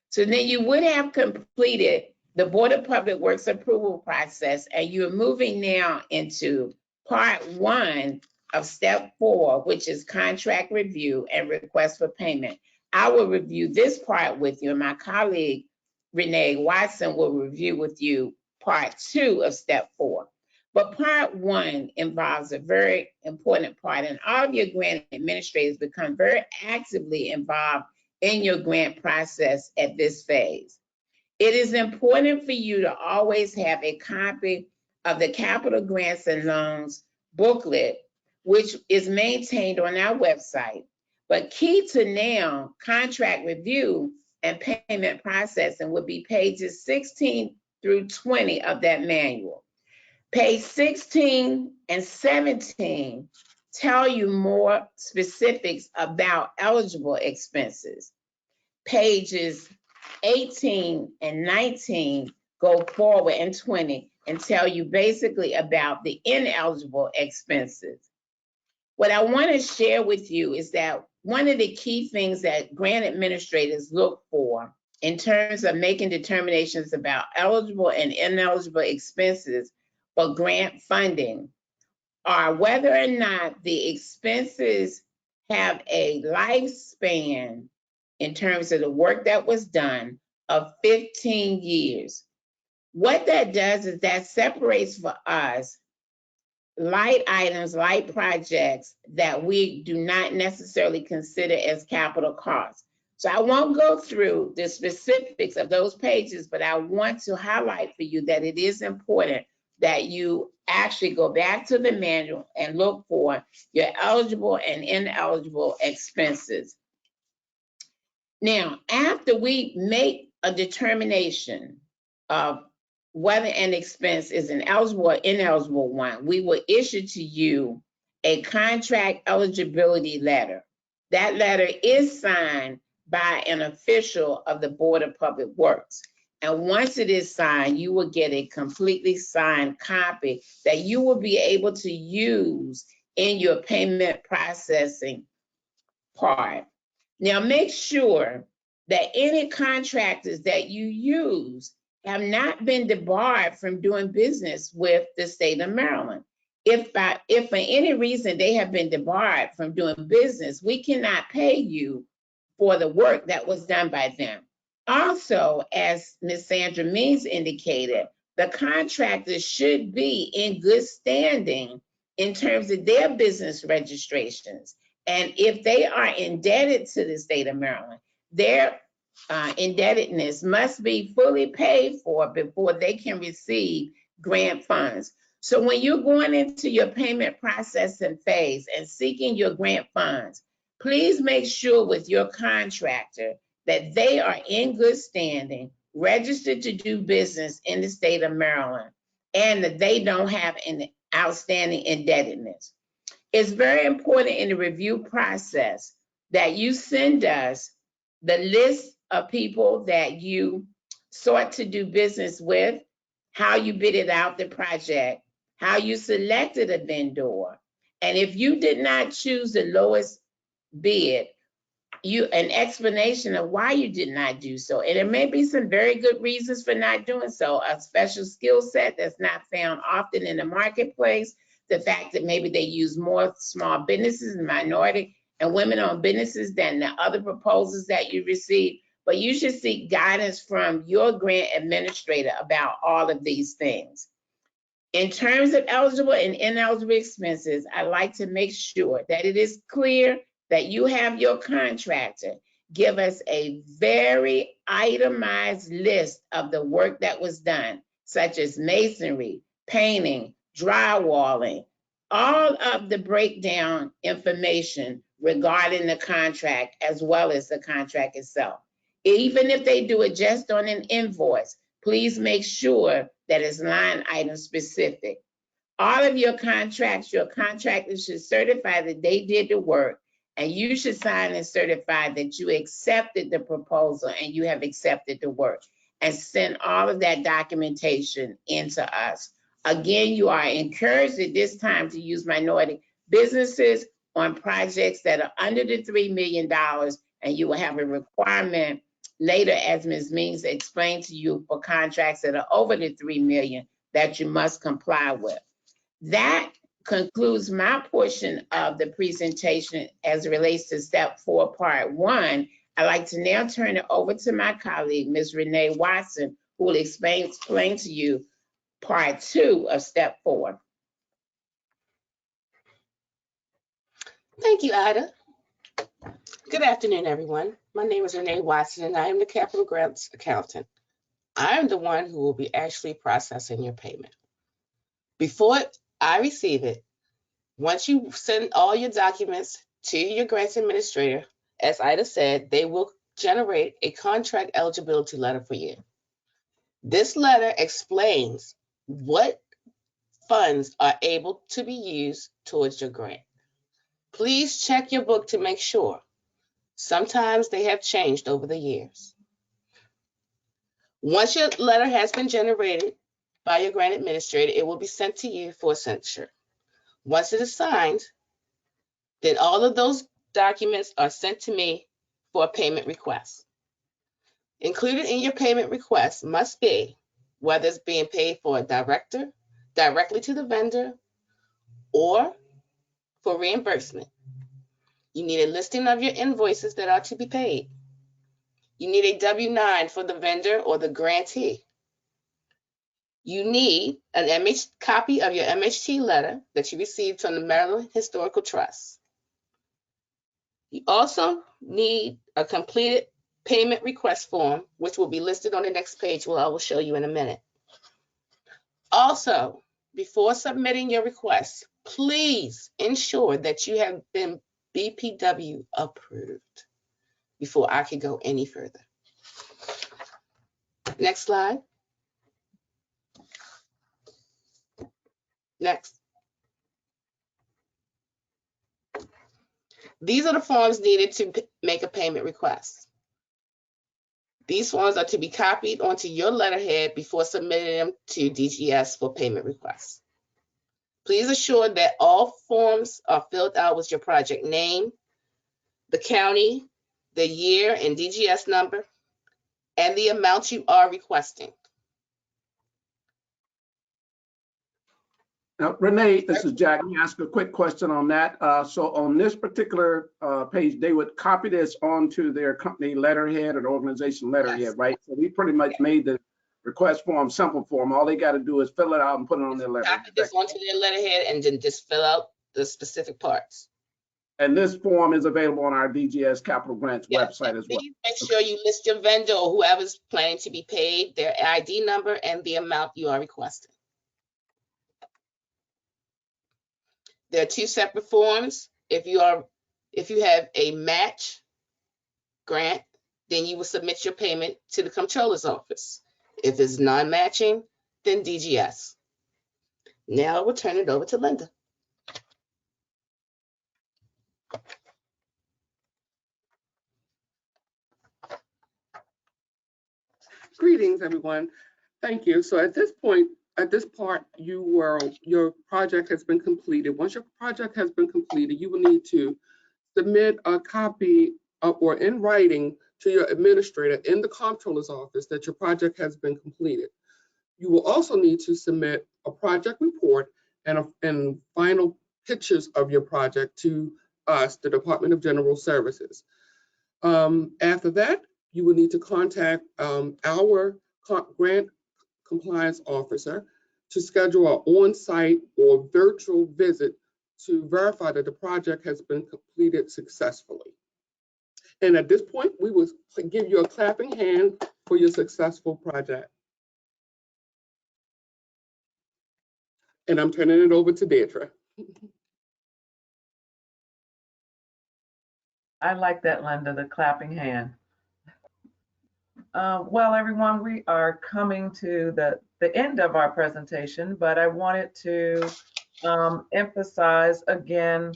So then you would have completed the Board of Public Works approval process, and you're moving now into part 1 of step 4, which is contract review and request for payment. I will review this part with you, and my colleague Renee Watson will review with you part 2 of step 4. But part 1 involves a very important part, and all of your grant administrators become very actively involved in your grant process at this phase. It is important for you to always have a copy of the Capital Grants and Loans booklet, which is maintained on our website. But key to now, contract review and payment processing would be pages 16 through 20 of that manual. Page 16 and 17 tell you more specifics about eligible expenses. Pages 18 and 19 go forward, and 20 and tell you basically about the ineligible expenses. What I want to share with you is that one of the key things that grant administrators look for in terms of making determinations about eligible and ineligible expenses for grant funding are whether or not the expenses have a lifespan in terms of the work that was done of 15 years. What that does is that separates for us light items, light projects that we do not necessarily consider as capital costs. So I won't go through the specifics of those pages, but I want to highlight for you that it is important that you actually go back to the manual and look for your eligible and ineligible expenses. Now, after we make a determination of whether an expense is an eligible or ineligible one, we will issue to you a contract eligibility letter. That letter is signed by an official of the Board of Public Works. And once it is signed, you will get a completely signed copy that you will be able to use in your payment processing part. Now, make sure that any contractors that you use have not been debarred from doing business with the state of Maryland. If for any reason they have been debarred from doing business, we cannot pay you for the work that was done by them. Also, as Ms. Sandra Means indicated, the contractors should be in good standing in terms of their business registrations. And if they are indebted to the state of Maryland, their indebtedness must be fully paid for before they can receive grant funds. So when you're going into your payment processing phase and seeking your grant funds, please make sure with your contractor that they are in good standing, registered to do business in the state of Maryland, and that they don't have an outstanding indebtedness. It's very important in the review process that you send us the list of people that you sought to do business with, how you bidded out the project, how you selected a vendor, and if you did not choose the lowest bid, an explanation of why you did not do so. And there may be some very good reasons for not doing so. A special skill set that's not found often in the marketplace, the fact that maybe they use more small businesses and minority and women-owned businesses than the other proposals that you receive. But you should seek guidance from your grant administrator about all of these things. In terms of eligible and ineligible expenses, I like to make sure that it is clear that you have your contractor give us a very itemized list of the work that was done, such as masonry, painting, drywalling, all of the breakdown information regarding the contract as well as the contract itself. Even if they do it just on an invoice, please make sure that it's line item specific. All of your contracts, your contractors should certify that they did the work And you should sign and certify that you accepted the proposal and you have accepted the work, and send all of that documentation into us. Again, you are encouraged at this time to use minority businesses on projects that are under the $3 million, and you will have a requirement later, as Ms. Means explained to you, for contracts that are over the $3 million that you must comply with. That concludes my portion of the presentation as it relates to step 4, part 1. I'd like to now turn it over to my colleague, Ms. Renee Watson, who will explain to you part 2 of step 4. Thank you, Ida. Good afternoon, everyone. My name is Renee Watson, and I am the Capital Grants Accountant. I am the one who will be actually processing your payment. Before I receive it, once you send all your documents to your grants administrator, as Ida said, they will generate a contract eligibility letter for you. This letter explains what funds are able to be used towards your grant. Please check your book to make sure. Sometimes they have changed over the years. Once your letter has been generated by your grant administrator, it will be sent to you for signature. Once it is signed, then all of those documents are sent to me for a payment request. Included in your payment request must be whether it's being paid for directly to the vendor, or for reimbursement. You need a listing of your invoices that are to be paid. You need a W-9 for the vendor or the grantee. You need an copy of your MHT letter that you received from the Maryland Historical Trust. You also need a completed payment request form, which will be listed on the next page, which I will show you in a minute. Also, before submitting your request, please ensure that you have been BPW approved before I can go any further. Next slide. Next. These are the forms needed to make a payment request. These forms are to be copied onto your letterhead before submitting them to DGS for payment requests. Please assure that all forms are filled out with your project name, the county, the year and DGS number, and the amount you are requesting. Now, Renee, this is Jack. Let me ask a quick question on that. So on this particular page, they would copy this onto their company letterhead or the organization letterhead, Yes. right? So we pretty much made the request form simple for them. All they got to do is fill it out and put it on their letterhead. Copy this onto their letterhead and then just fill out the specific parts. And this form is available on our DGS Capital Grants website as well. Please make sure you list your vendor or whoever's planning to be paid, their ID number, and the amount you are requesting. There are 2 separate forms. If you have a match grant, then you will submit your payment to the comptroller's office. If it's non-matching, then DGS. Now I will turn it over to Linda. Greetings, everyone. Thank you. So at this point, at this part, your project has been completed. Once your project has been completed, you will need to submit a copy or in writing to your administrator in the comptroller's office that your project has been completed. You will also need to submit a project report and final pictures of your project to us, the Department of General Services. After that, you will need to contact our grant compliance officer to schedule an on-site or virtual visit to verify that the project has been completed successfully. And at this point, we will give you a clapping hand for your successful project. And I'm turning it over to Deidre. I like that, Linda, the clapping hand. Well, everyone, we are coming to the end of our presentation, but I wanted to emphasize again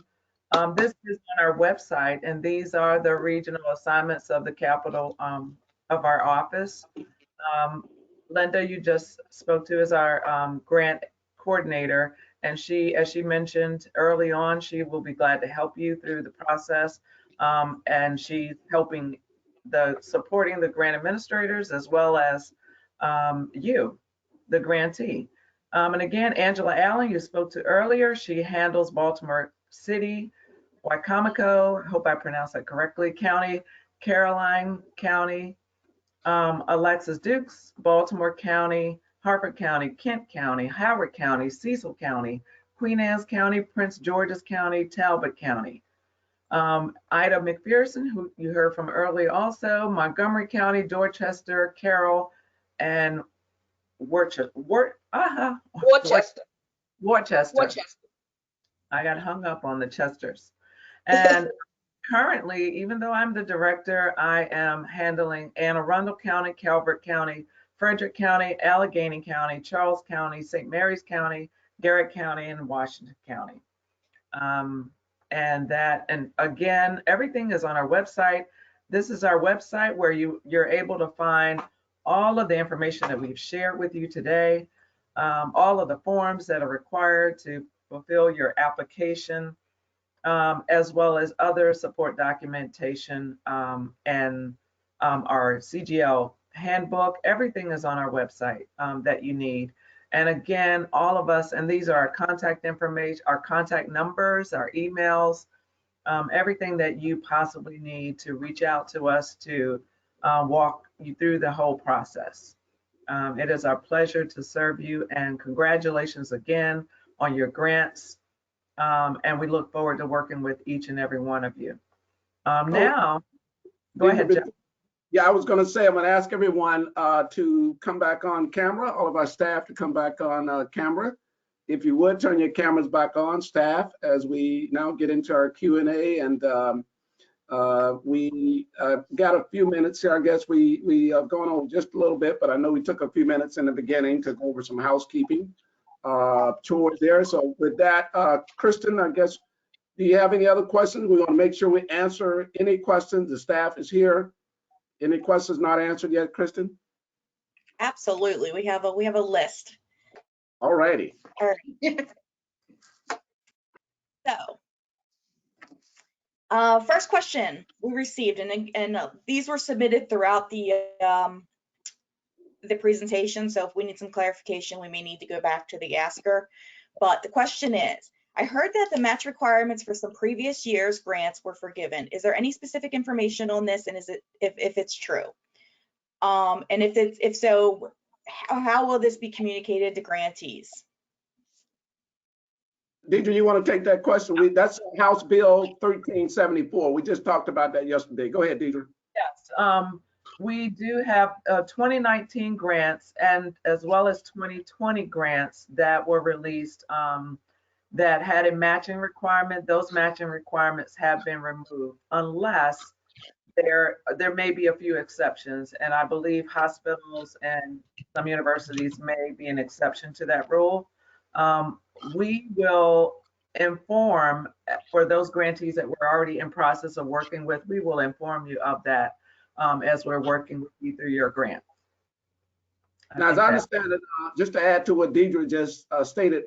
This is on our website, and these are the regional assignments of the capital of our office. Linda, you just spoke to, is our grant coordinator, and she, as she mentioned early on, she will be glad to help you through the process. And she's helping supporting the grant administrators as well as you, the grantee. And again, Angela Allen, you spoke to earlier, she handles Baltimore City, Wycomico, I hope I pronounced that correctly, County, Caroline County, Alexis Dukes, Baltimore County, Harford County, Kent County, Howard County, Cecil County, Queen Anne's County, Prince George's County, Talbot County. Ida McPherson, who you heard from earlier also, Montgomery County, Dorchester, Carroll, and Worcester. Worcester. I got hung up on the Chesters. And currently, even though I'm the director, I am handling Anne Arundel County, Calvert County, Frederick County, Allegheny County, Charles County, St. Mary's County, Garrett County, and Washington County. And again, everything is on our website. This is our website where you're able to find all of the information that we've shared with you today, all of the forms that are required to fulfill your application, as well as other support documentation and our CGL handbook. Everything is on our website that you need. And again, all of us, and these are our contact information, our contact numbers, our emails, everything that you possibly need to reach out to us to walk you through the whole process. It is our pleasure to serve you, and congratulations again on your grants. And we look forward to working with each and every one of you. Now, go ahead, Jeff. Yeah, I was going to say, I'm going to ask everyone to come back on camera, all of our staff to come back on camera. If you would, turn your cameras back on, staff, as we now get into our Q&A. And we got a few minutes here. I guess we have gone over just a little bit, but I know we took a few minutes in the beginning to go over some housekeeping chores there. So with that, Kristen, I guess, do you have any other questions? We want to make sure we answer any questions. The staff is here. Any questions not answered yet, Kristen? Absolutely. We have a list. All righty. All right. So, first question we received, and these were submitted throughout the presentation. So if we need some clarification, we may need to go back to the asker. But the question is, I heard that the match requirements for some previous years' grants were forgiven. Is there any specific information on this, and is it if it's true? And if so, how will this be communicated to grantees? Deidre, you want to take that question? That's House Bill 1374. We just talked about that yesterday. Go ahead, Deidre. Yes, we do have 2019 grants, and as well as 2020 grants that were released that had a matching requirement. Those matching requirements have been removed unless there may be a few exceptions, and I believe hospitals and some universities may be an exception to that rule. We will inform, for those grantees that we're already in process of working with, we will inform you of that as we're working with you through your grant. Now, as I understand it, just to add to what Deidre just stated,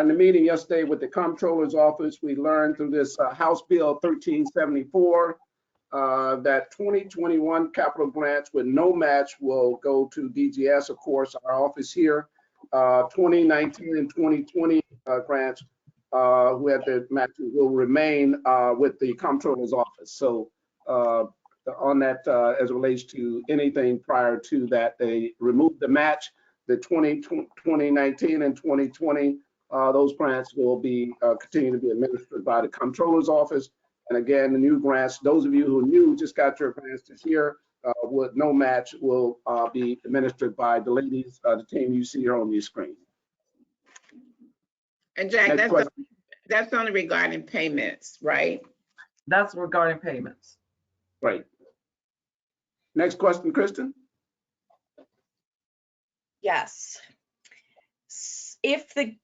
in the meeting yesterday with the Comptroller's Office, we learned through this House Bill 1374 that 2021 capital grants with no match will go to DGS, of course, our office here. 2019 and 2020 grants who had their matches will remain with the Comptroller's Office. So on that, as it relates to anything prior to that, they removed the match. The 2019 and 2020, those grants will be continue to be administered by the Comptroller's Office. And again, the new grants, those of you who just got your grants this year, with no match will be administered by the ladies, the team you see here on your screen. And Jack, that's only regarding payments, right? That's regarding payments. Right. Next question, Kristen. Yes. If the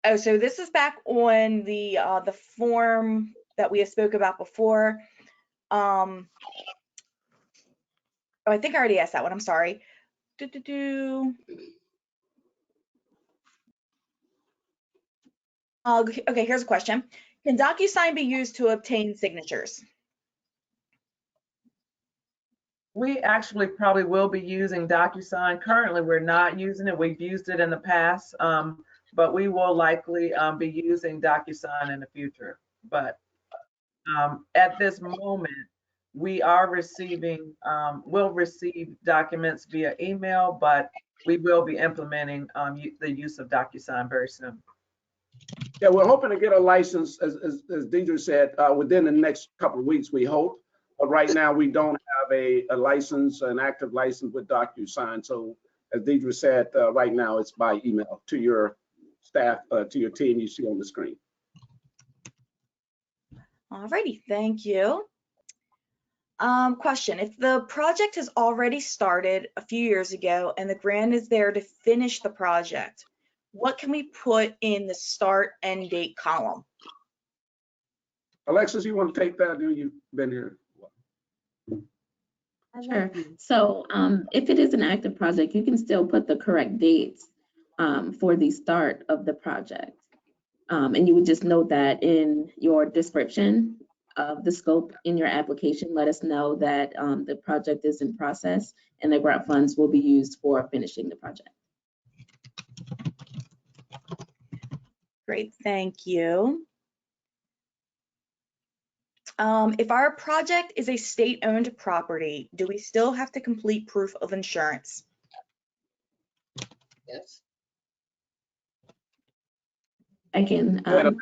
Oh, so this is back on the form that we have spoke about before. Oh, I think I already asked that one. I'm sorry. Okay, here's a question. Can DocuSign be used to obtain signatures? We actually probably will be using DocuSign. Currently, we're not using it. We've used it in the past, but we will likely be using DocuSign in the future. But at this moment, we are receiving, we'll receive documents via email, but we will be implementing the use of DocuSign very soon. Yeah, we're hoping to get a license, as Deidre said, within the next couple of weeks, we hope. But right now, we don't have a license, an active license with DocuSign. So as Deidre said, right now it's by email to your staff, to your team you see on the screen. Alrighty, thank you. Question, if the project has already started a few years ago and the grant is there to finish the project, what can we put in the start end date column? Alexis, you want to take that? I know you've been here. Sure. So if it is an active project, you can still put the correct dates for the start of the project. And you would just note that in your description of the scope in your application, let us know that the project is in process and the grant funds will be used for finishing the project. Great, thank you. If our project is a state-owned property, do we still have to complete proof of insurance? Yes. I can Hand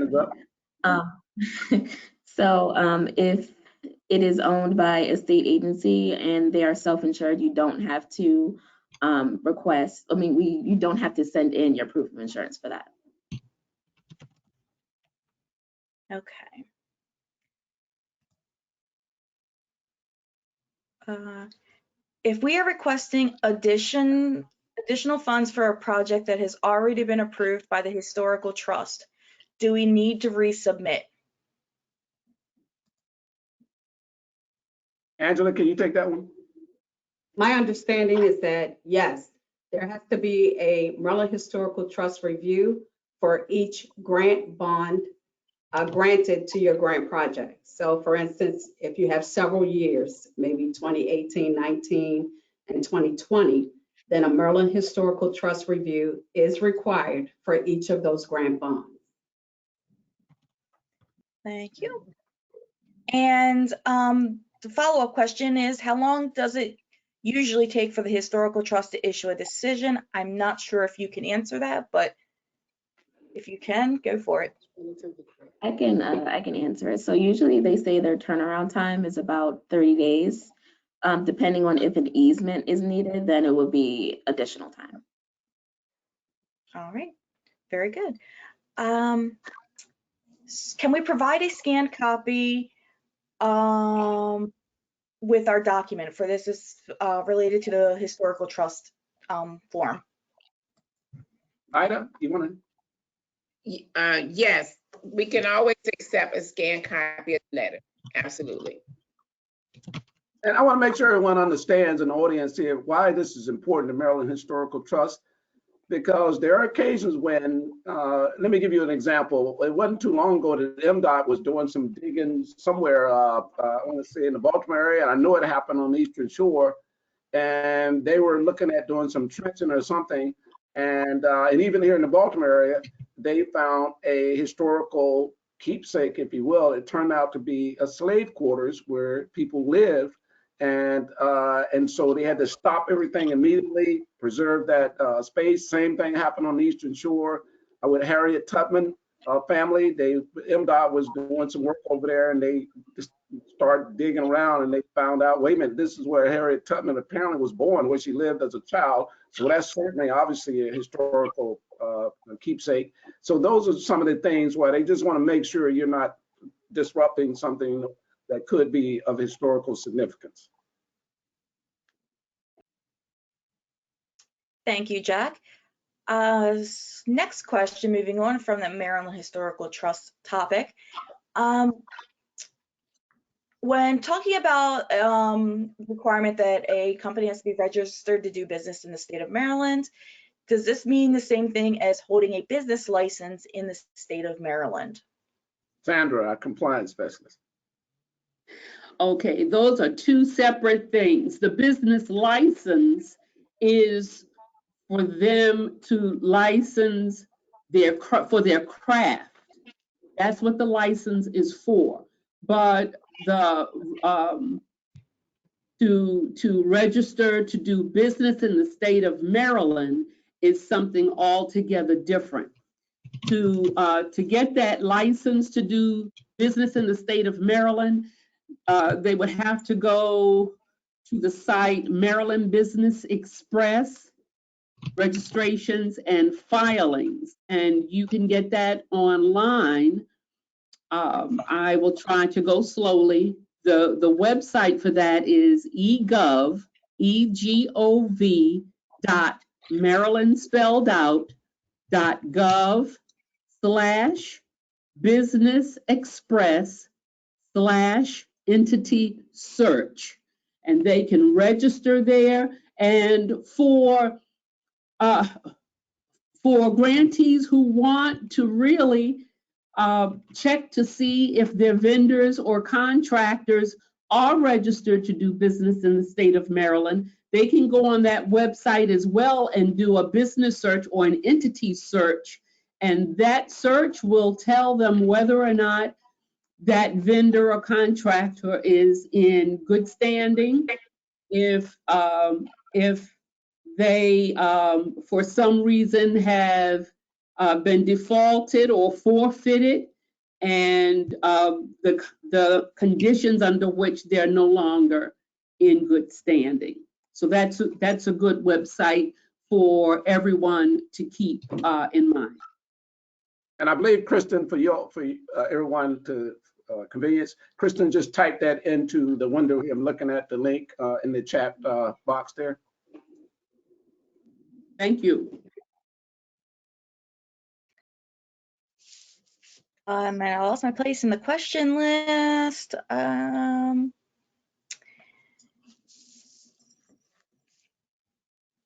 is up. So if it is owned by a state agency and they are self-insured, you don't have to request, you don't have to send in your proof of insurance for that. Okay. If we are requesting additional funds for a project that has already been approved by the Historical Trust, do we need to resubmit? Angela, can you take that one? My understanding is that, yes, there has to be a Maryland Historical Trust review for each grant bond granted to your grant project. So for instance, if you have several years, maybe 2018, 19, and 2020, then a Maryland Historical Trust review is required for each of those grant bonds. Thank you. And the follow-up question is, how long does it usually take for the Historical Trust to issue a decision? I'm not sure if you can answer that, but if you can, go for it. I can answer it. So usually they say their turnaround time is about 30 days. Depending on if an easement is needed, then it would be additional time. All right, very good. Can we provide a scanned copy with our document for this is related to the Historical Trust form? Ida, you want to? Yes, we can always accept a scanned copy of the letter. Absolutely. And I want to make sure everyone understands in the audience here why this is important to Maryland Historical Trust, because there are occasions when, let me give you an example. It wasn't too long ago that MDOT was doing some digging somewhere, I want to say in the Baltimore area, and I know it happened on the Eastern Shore, and they were looking at doing some trenching or something, and even here in the Baltimore area, they found a historical keepsake, if you will. It turned out to be a slave quarters where people lived. And so they had to stop everything immediately, preserve that space. Same thing happened on the Eastern Shore with Harriet Tubman family. MDOT was doing some work over there, and they just started digging around, and they found out, wait a minute, this is where Harriet Tubman apparently was born, where she lived as a child. So that's certainly obviously a historical keepsake. So those are some of the things where they just want to make sure you're not disrupting something that could be of historical significance. Thank you, Jack. Next question, moving on from the Maryland Historical Trust topic. When talking about requirement that a company has to be registered to do business in the state of Maryland, does this mean the same thing as holding a business license in the state of Maryland? Sandra, our compliance specialist. Okay, those are two separate things. The business license is for them to license for their craft. That's what the license is for. But the to register to do business in the state of Maryland is something altogether different. To get that license to do business in the state of Maryland, they would have to go to the site Maryland Business Express, registrations and filings, and you can get that online. I will try to go slowly. The website for that is egov, EGOV Maryland spelled out .gov/business express/entity search, and they can register there. And for grantees who want to really check to see if their vendors or contractors are registered to do business in the state of Maryland, they can go on that website as well and do a business search or an entity search. And that search will tell them whether or not that vendor or contractor is in good standing. If they, for some reason, have been defaulted or forfeited, and the conditions under which they're no longer in good standing. So that's a good website for everyone to keep in mind. And I believe, Kristen, for everyone to convenience, Kristen just typed that into the window here. I'm looking at the link in the chat box there. Thank you. I lost my place in the question list.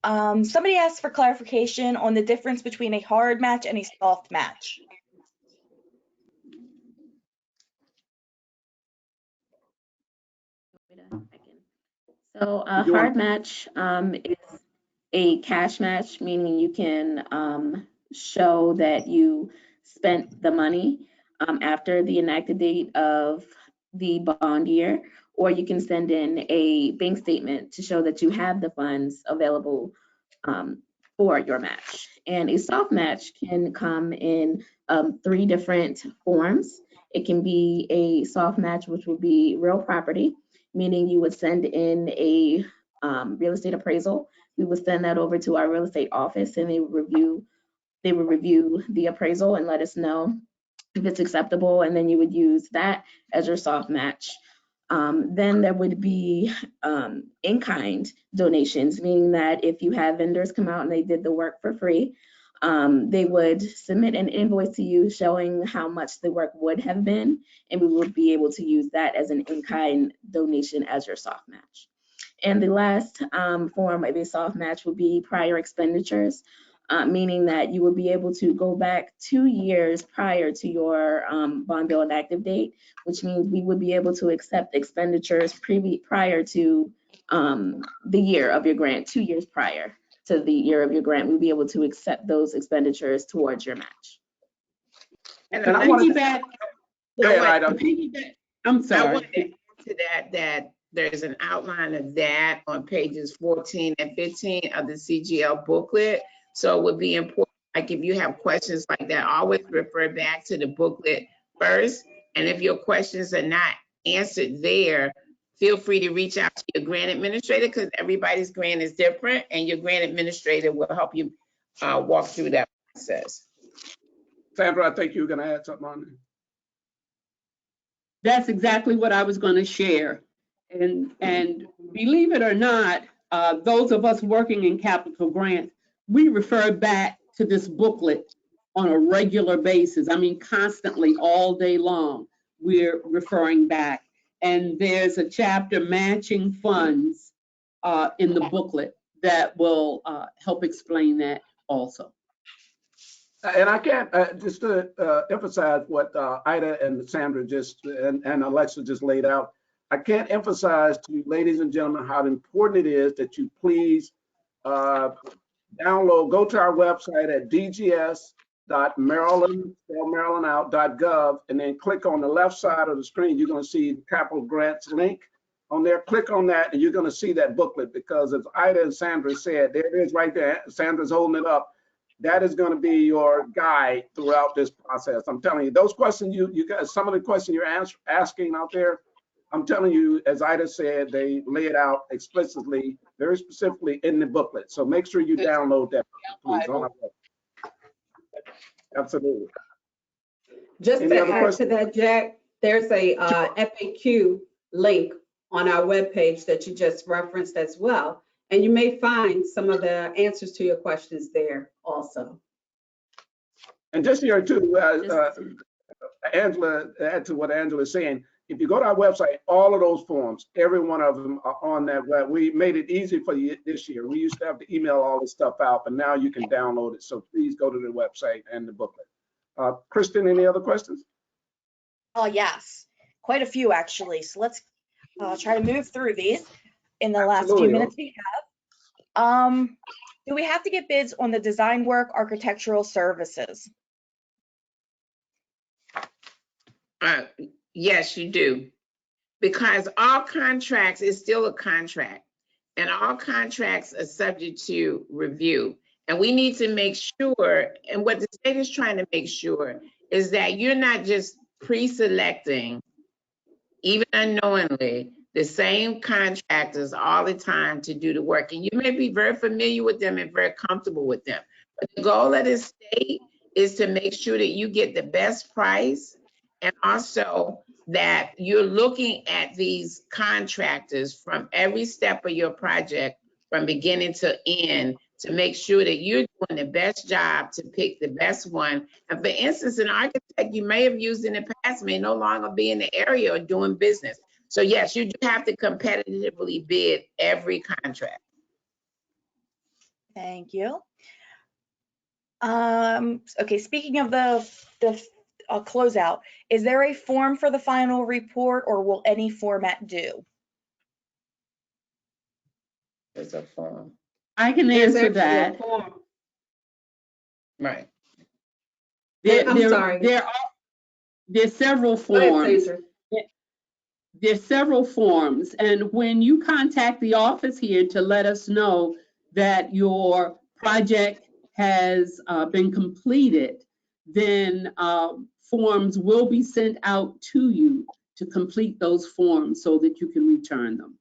Somebody asked for clarification on the difference between a hard match and a soft match. So a hard match is a cash match, meaning you can show that you spent the money after the enacted date of the bond year, or you can send in a bank statement to show that you have the funds available for your match. And a soft match can come in 3 different forms. It can be a soft match, which would be real property, meaning you would send in a real estate appraisal. We would send that over to our real estate office, and they would review the appraisal and let us know if it's acceptable, and then you would use that as your soft match. Then there would be in-kind donations, meaning that if you have vendors come out and they did the work for free, they would submit an invoice to you showing how much the work would have been, and we would be able to use that as an in-kind donation as your soft match. And the last form of a soft match would be prior expenditures, meaning that you would be able to go back 2 years prior to your bond bill inactive date, which means we would be able to accept expenditures prior to the year of your grant, 2 years prior to the year of your grant. We'd be able to accept those expenditures towards your match. And I wanted I'm sorry. I wanted to add to that there's an outline of that on pages 14 and 15 of the CGL booklet. So it would be important, like if you have questions like that, always refer back to the booklet first. And if your questions are not answered there, feel free to reach out to your grant administrator, because everybody's grant is different, and your grant administrator will help you walk through that process. Sandra, I think you were going to add something on there. That's exactly what I was going to share. And believe it or not, those of us working in capital grants, we refer back to this booklet on a regular basis. I mean, constantly, all day long, we're referring back. And there's a chapter matching funds in the booklet that will help explain that also. And I can't, just to emphasize what Ida and Sandra and Alexa just laid out, I can't emphasize to you, ladies and gentlemen, how important it is that you please download, go to our website at dgs.maryland.gov, and then click on the left side of the screen. You're going to see the capital grants link on there. Click on that, and you're going to see that booklet, because as Ida and Sandra said, there it is right there. Sandra's holding it up. That is going to be your guide throughout this process. I'm telling you, those questions you guys, some of the questions you're asking out there, I'm telling you, as Ida said, they lay it out explicitly, very specifically in the booklet. So make sure you download that, please. On our website. Absolutely. Just Any to other add questions? to that, Jack, there's a FAQ link on our webpage that you just referenced as well. And you may find some of the answers to your questions there also. And just here too, Angela, add to what Angela is saying, if you go to our website, all of those forms, every one of them are on that web. We made it easy for you this year. We used to have to email all this stuff out, but now you can download it. So please go to the website and the booklet. Kristen, any other questions? Oh, yes, quite a few actually. So let's try to move through these in the last few minutes we have. Do we have to get bids on the design work, architectural services? Yes, you do. Because all contracts is still a contract, and all contracts are subject to review. And we need to make sure, and what the state is trying to make sure, is that you're not just pre-selecting, even unknowingly, the same contractors all the time to do the work. And you may be very familiar with them and very comfortable with them. But the goal of the state is to make sure that you get the best price, and also that you're looking at these contractors from every step of your project, from beginning to end, to make sure that you're doing the best job to pick the best one. And for instance, an architect you may have used in the past may no longer be in the area or doing business. So yes, you do have to competitively bid every contract. Thank you. Okay, speaking of the closeout, is there a form for the final report, or will any format do? There's a form. I can answer that. Right. There's several forms. There's several forms, and when you contact the office here to let us know that your project has been completed, then forms will be sent out to you to complete those forms so that you can return them.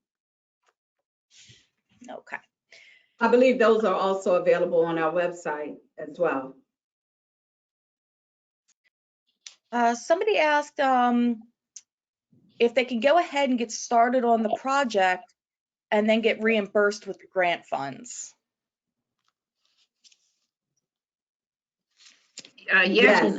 Okay. I believe those are also available on our website as well. Somebody asked if they can go ahead and get started on the project and then get reimbursed with the grant funds. Yes,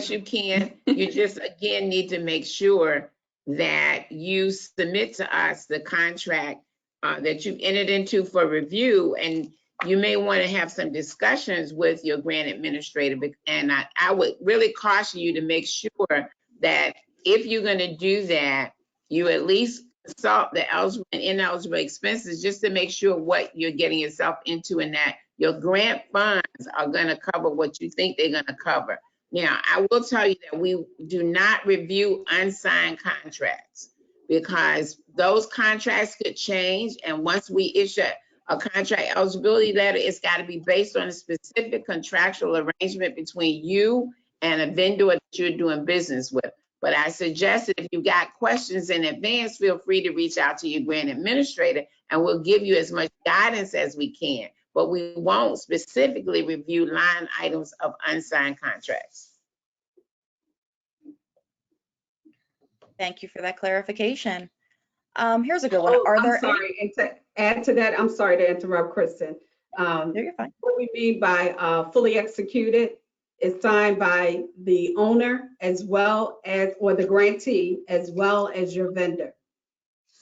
you can. You just, again, need to make sure that you submit to us the contract that you've entered into for review, and you may want to have some discussions with your grant administrator. And I would really caution you to make sure that if you're going to do that, you at least consult the eligible and ineligible expenses, just to make sure what you're getting yourself into, and that your grant funds are going to cover what you think they're going to cover. Now, I will tell you that we do not review unsigned contracts, because those contracts could change. And once we issue a contract eligibility letter, it's got to be based on a specific contractual arrangement between you and a vendor that you're doing business with. But I suggest that if you've got questions in advance, feel free to reach out to your grant administrator, and we'll give you as much guidance as we can. But we won't specifically review line items of unsigned contracts. Thank you for that clarification. Here's a good one. I'm sorry, and to add to that, I'm sorry to interrupt, Kristen. No, you're fine. What we mean by fully executed is signed by the owner as well as, or the grantee, as well as your vendor.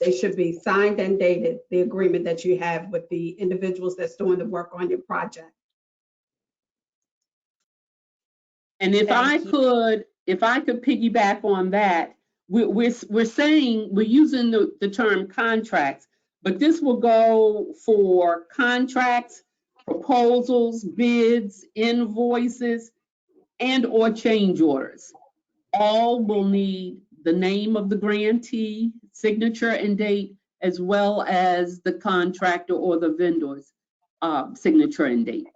They should be signed and dated, the agreement that you have with the individuals that's doing the work on your project. And if I Thank you. could piggyback on that, we're saying, we're using the term contracts, but this will go for contracts, proposals, bids, invoices, and or change orders. All will need the name of the grantee, signature and date, as well as the contractor or the vendor's signature and date.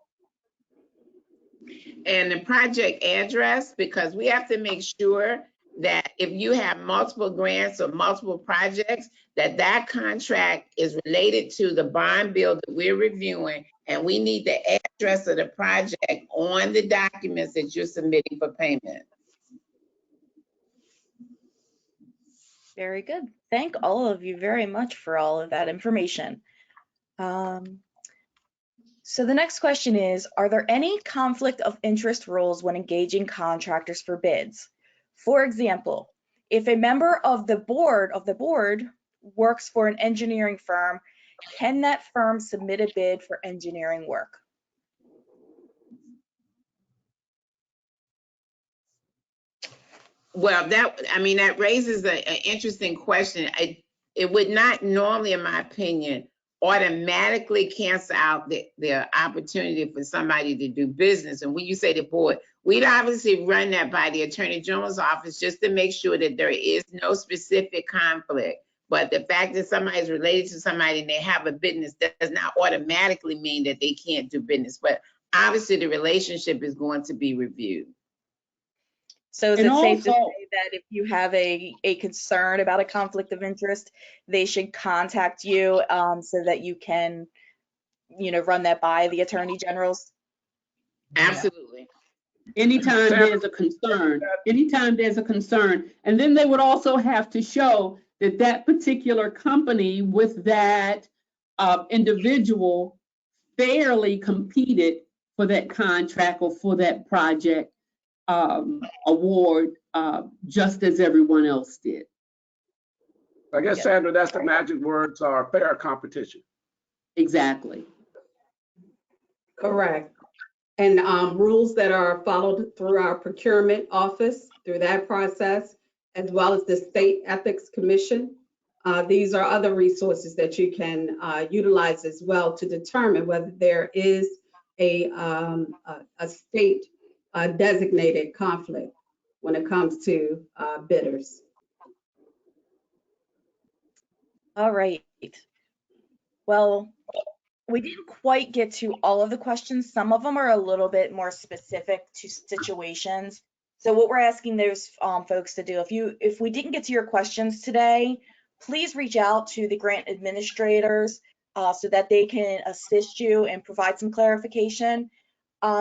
And the project address, because we have to make sure that if you have multiple grants or multiple projects, that contract is related to the bond bill that we're reviewing, and we need the address of the project on the documents that you're submitting for payment. Very good. Thank all of you very much for all of that information. So the next question is, are there any conflict of interest rules when engaging contractors for bids? For example, if a member of the board works for an engineering firm, can that firm submit a bid for engineering work? Well, that raises an interesting question. It would not normally, in my opinion, automatically cancel out the opportunity for somebody to do business. And when you say the board, we'd obviously run that by the Attorney General's office just to make sure that there is no specific conflict. But the fact that somebody is related to somebody and they have a business does not automatically mean that they can't do business. But obviously the relationship is going to be reviewed. So is it safe to say that if you have a concern about a conflict of interest, they should contact you so that you can, run that by the Attorney General's? Absolutely. Anytime there's a concern, and then they would also have to show that that particular company with that individual fairly competed for that contract or for that project award just as everyone else did. I guess, Sandra, that's the magic words are fair competition. Exactly. Correct. And rules that are followed through our procurement office, through that process, as well as the State Ethics Commission. These are other resources that you can utilize as well to determine whether there is a state designated conflict when it comes to bidders. All right. Well, we didn't quite get to all of the questions. Some of them are a little bit more specific to situations. So what we're asking those folks to do, if we didn't get to your questions today, please reach out to the grant administrators so that they can assist you and provide some clarification.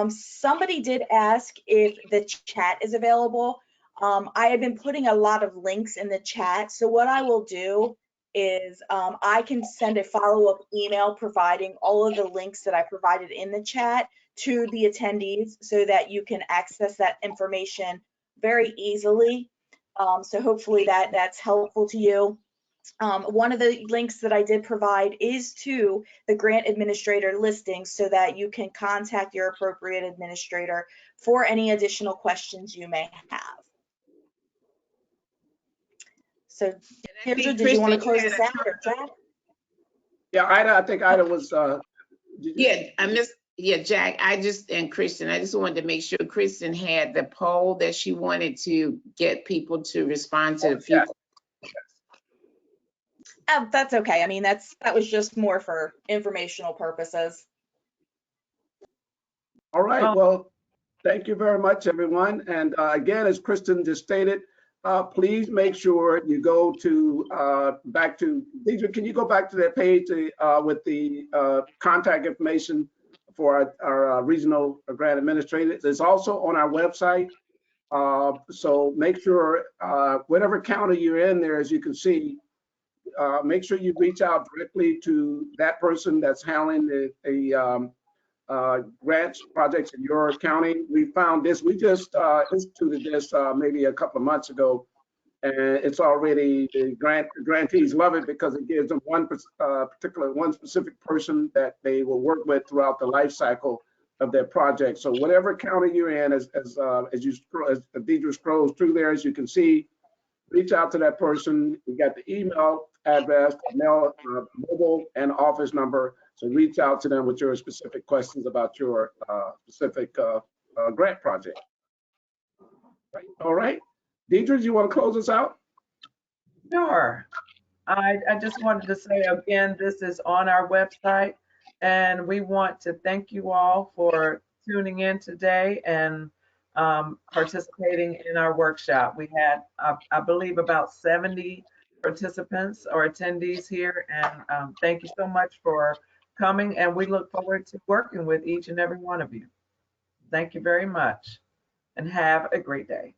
Somebody did ask if the chat is available. I have been putting a lot of links in the chat. So what I will do is I can send a follow-up email providing all of the links that I provided in the chat to the attendees so that you can access that information very easily. So hopefully that's helpful to you. One of the links that I did provide is to the grant administrator listing so that you can contact your appropriate administrator for any additional questions you may have. So, Deirdre, did you want to close this out or Jack? Yeah, Ida, I think Ida was. Jack, and Kristen, I just wanted to make sure Kristen had the poll that she wanted to get people to respond to. That's okay. I mean, that was just more for informational purposes. All right. Well, thank you very much, everyone. And again, as Kristen just stated, please make sure you go to back to Deidre. Can you go back to that page with the contact information for our regional grant administrators? It's also on our website. So make sure whatever county you're in there, as you can see, make sure you reach out directly to that person that's handling the grants projects in your county. We found this, we just instituted this maybe a couple of months ago. And it's already, the grantees love it because it gives them one specific person that they will work with throughout the life cycle of their project. So whatever county you're in, as Deidre scrolls through there, as you can see, reach out to that person. We got the email address, mobile, and office number. So reach out to them with your specific questions about your specific grant project. Right. All right. Deidre, do you want to close us out? Sure. I just wanted to say again, this is on our website, and we want to thank you all for tuning in today and participating in our workshop. We had, I believe, about 70 participants or attendees here, and thank you so much for coming, and we look forward to working with each and every one of you. Thank you very much, and have a great day.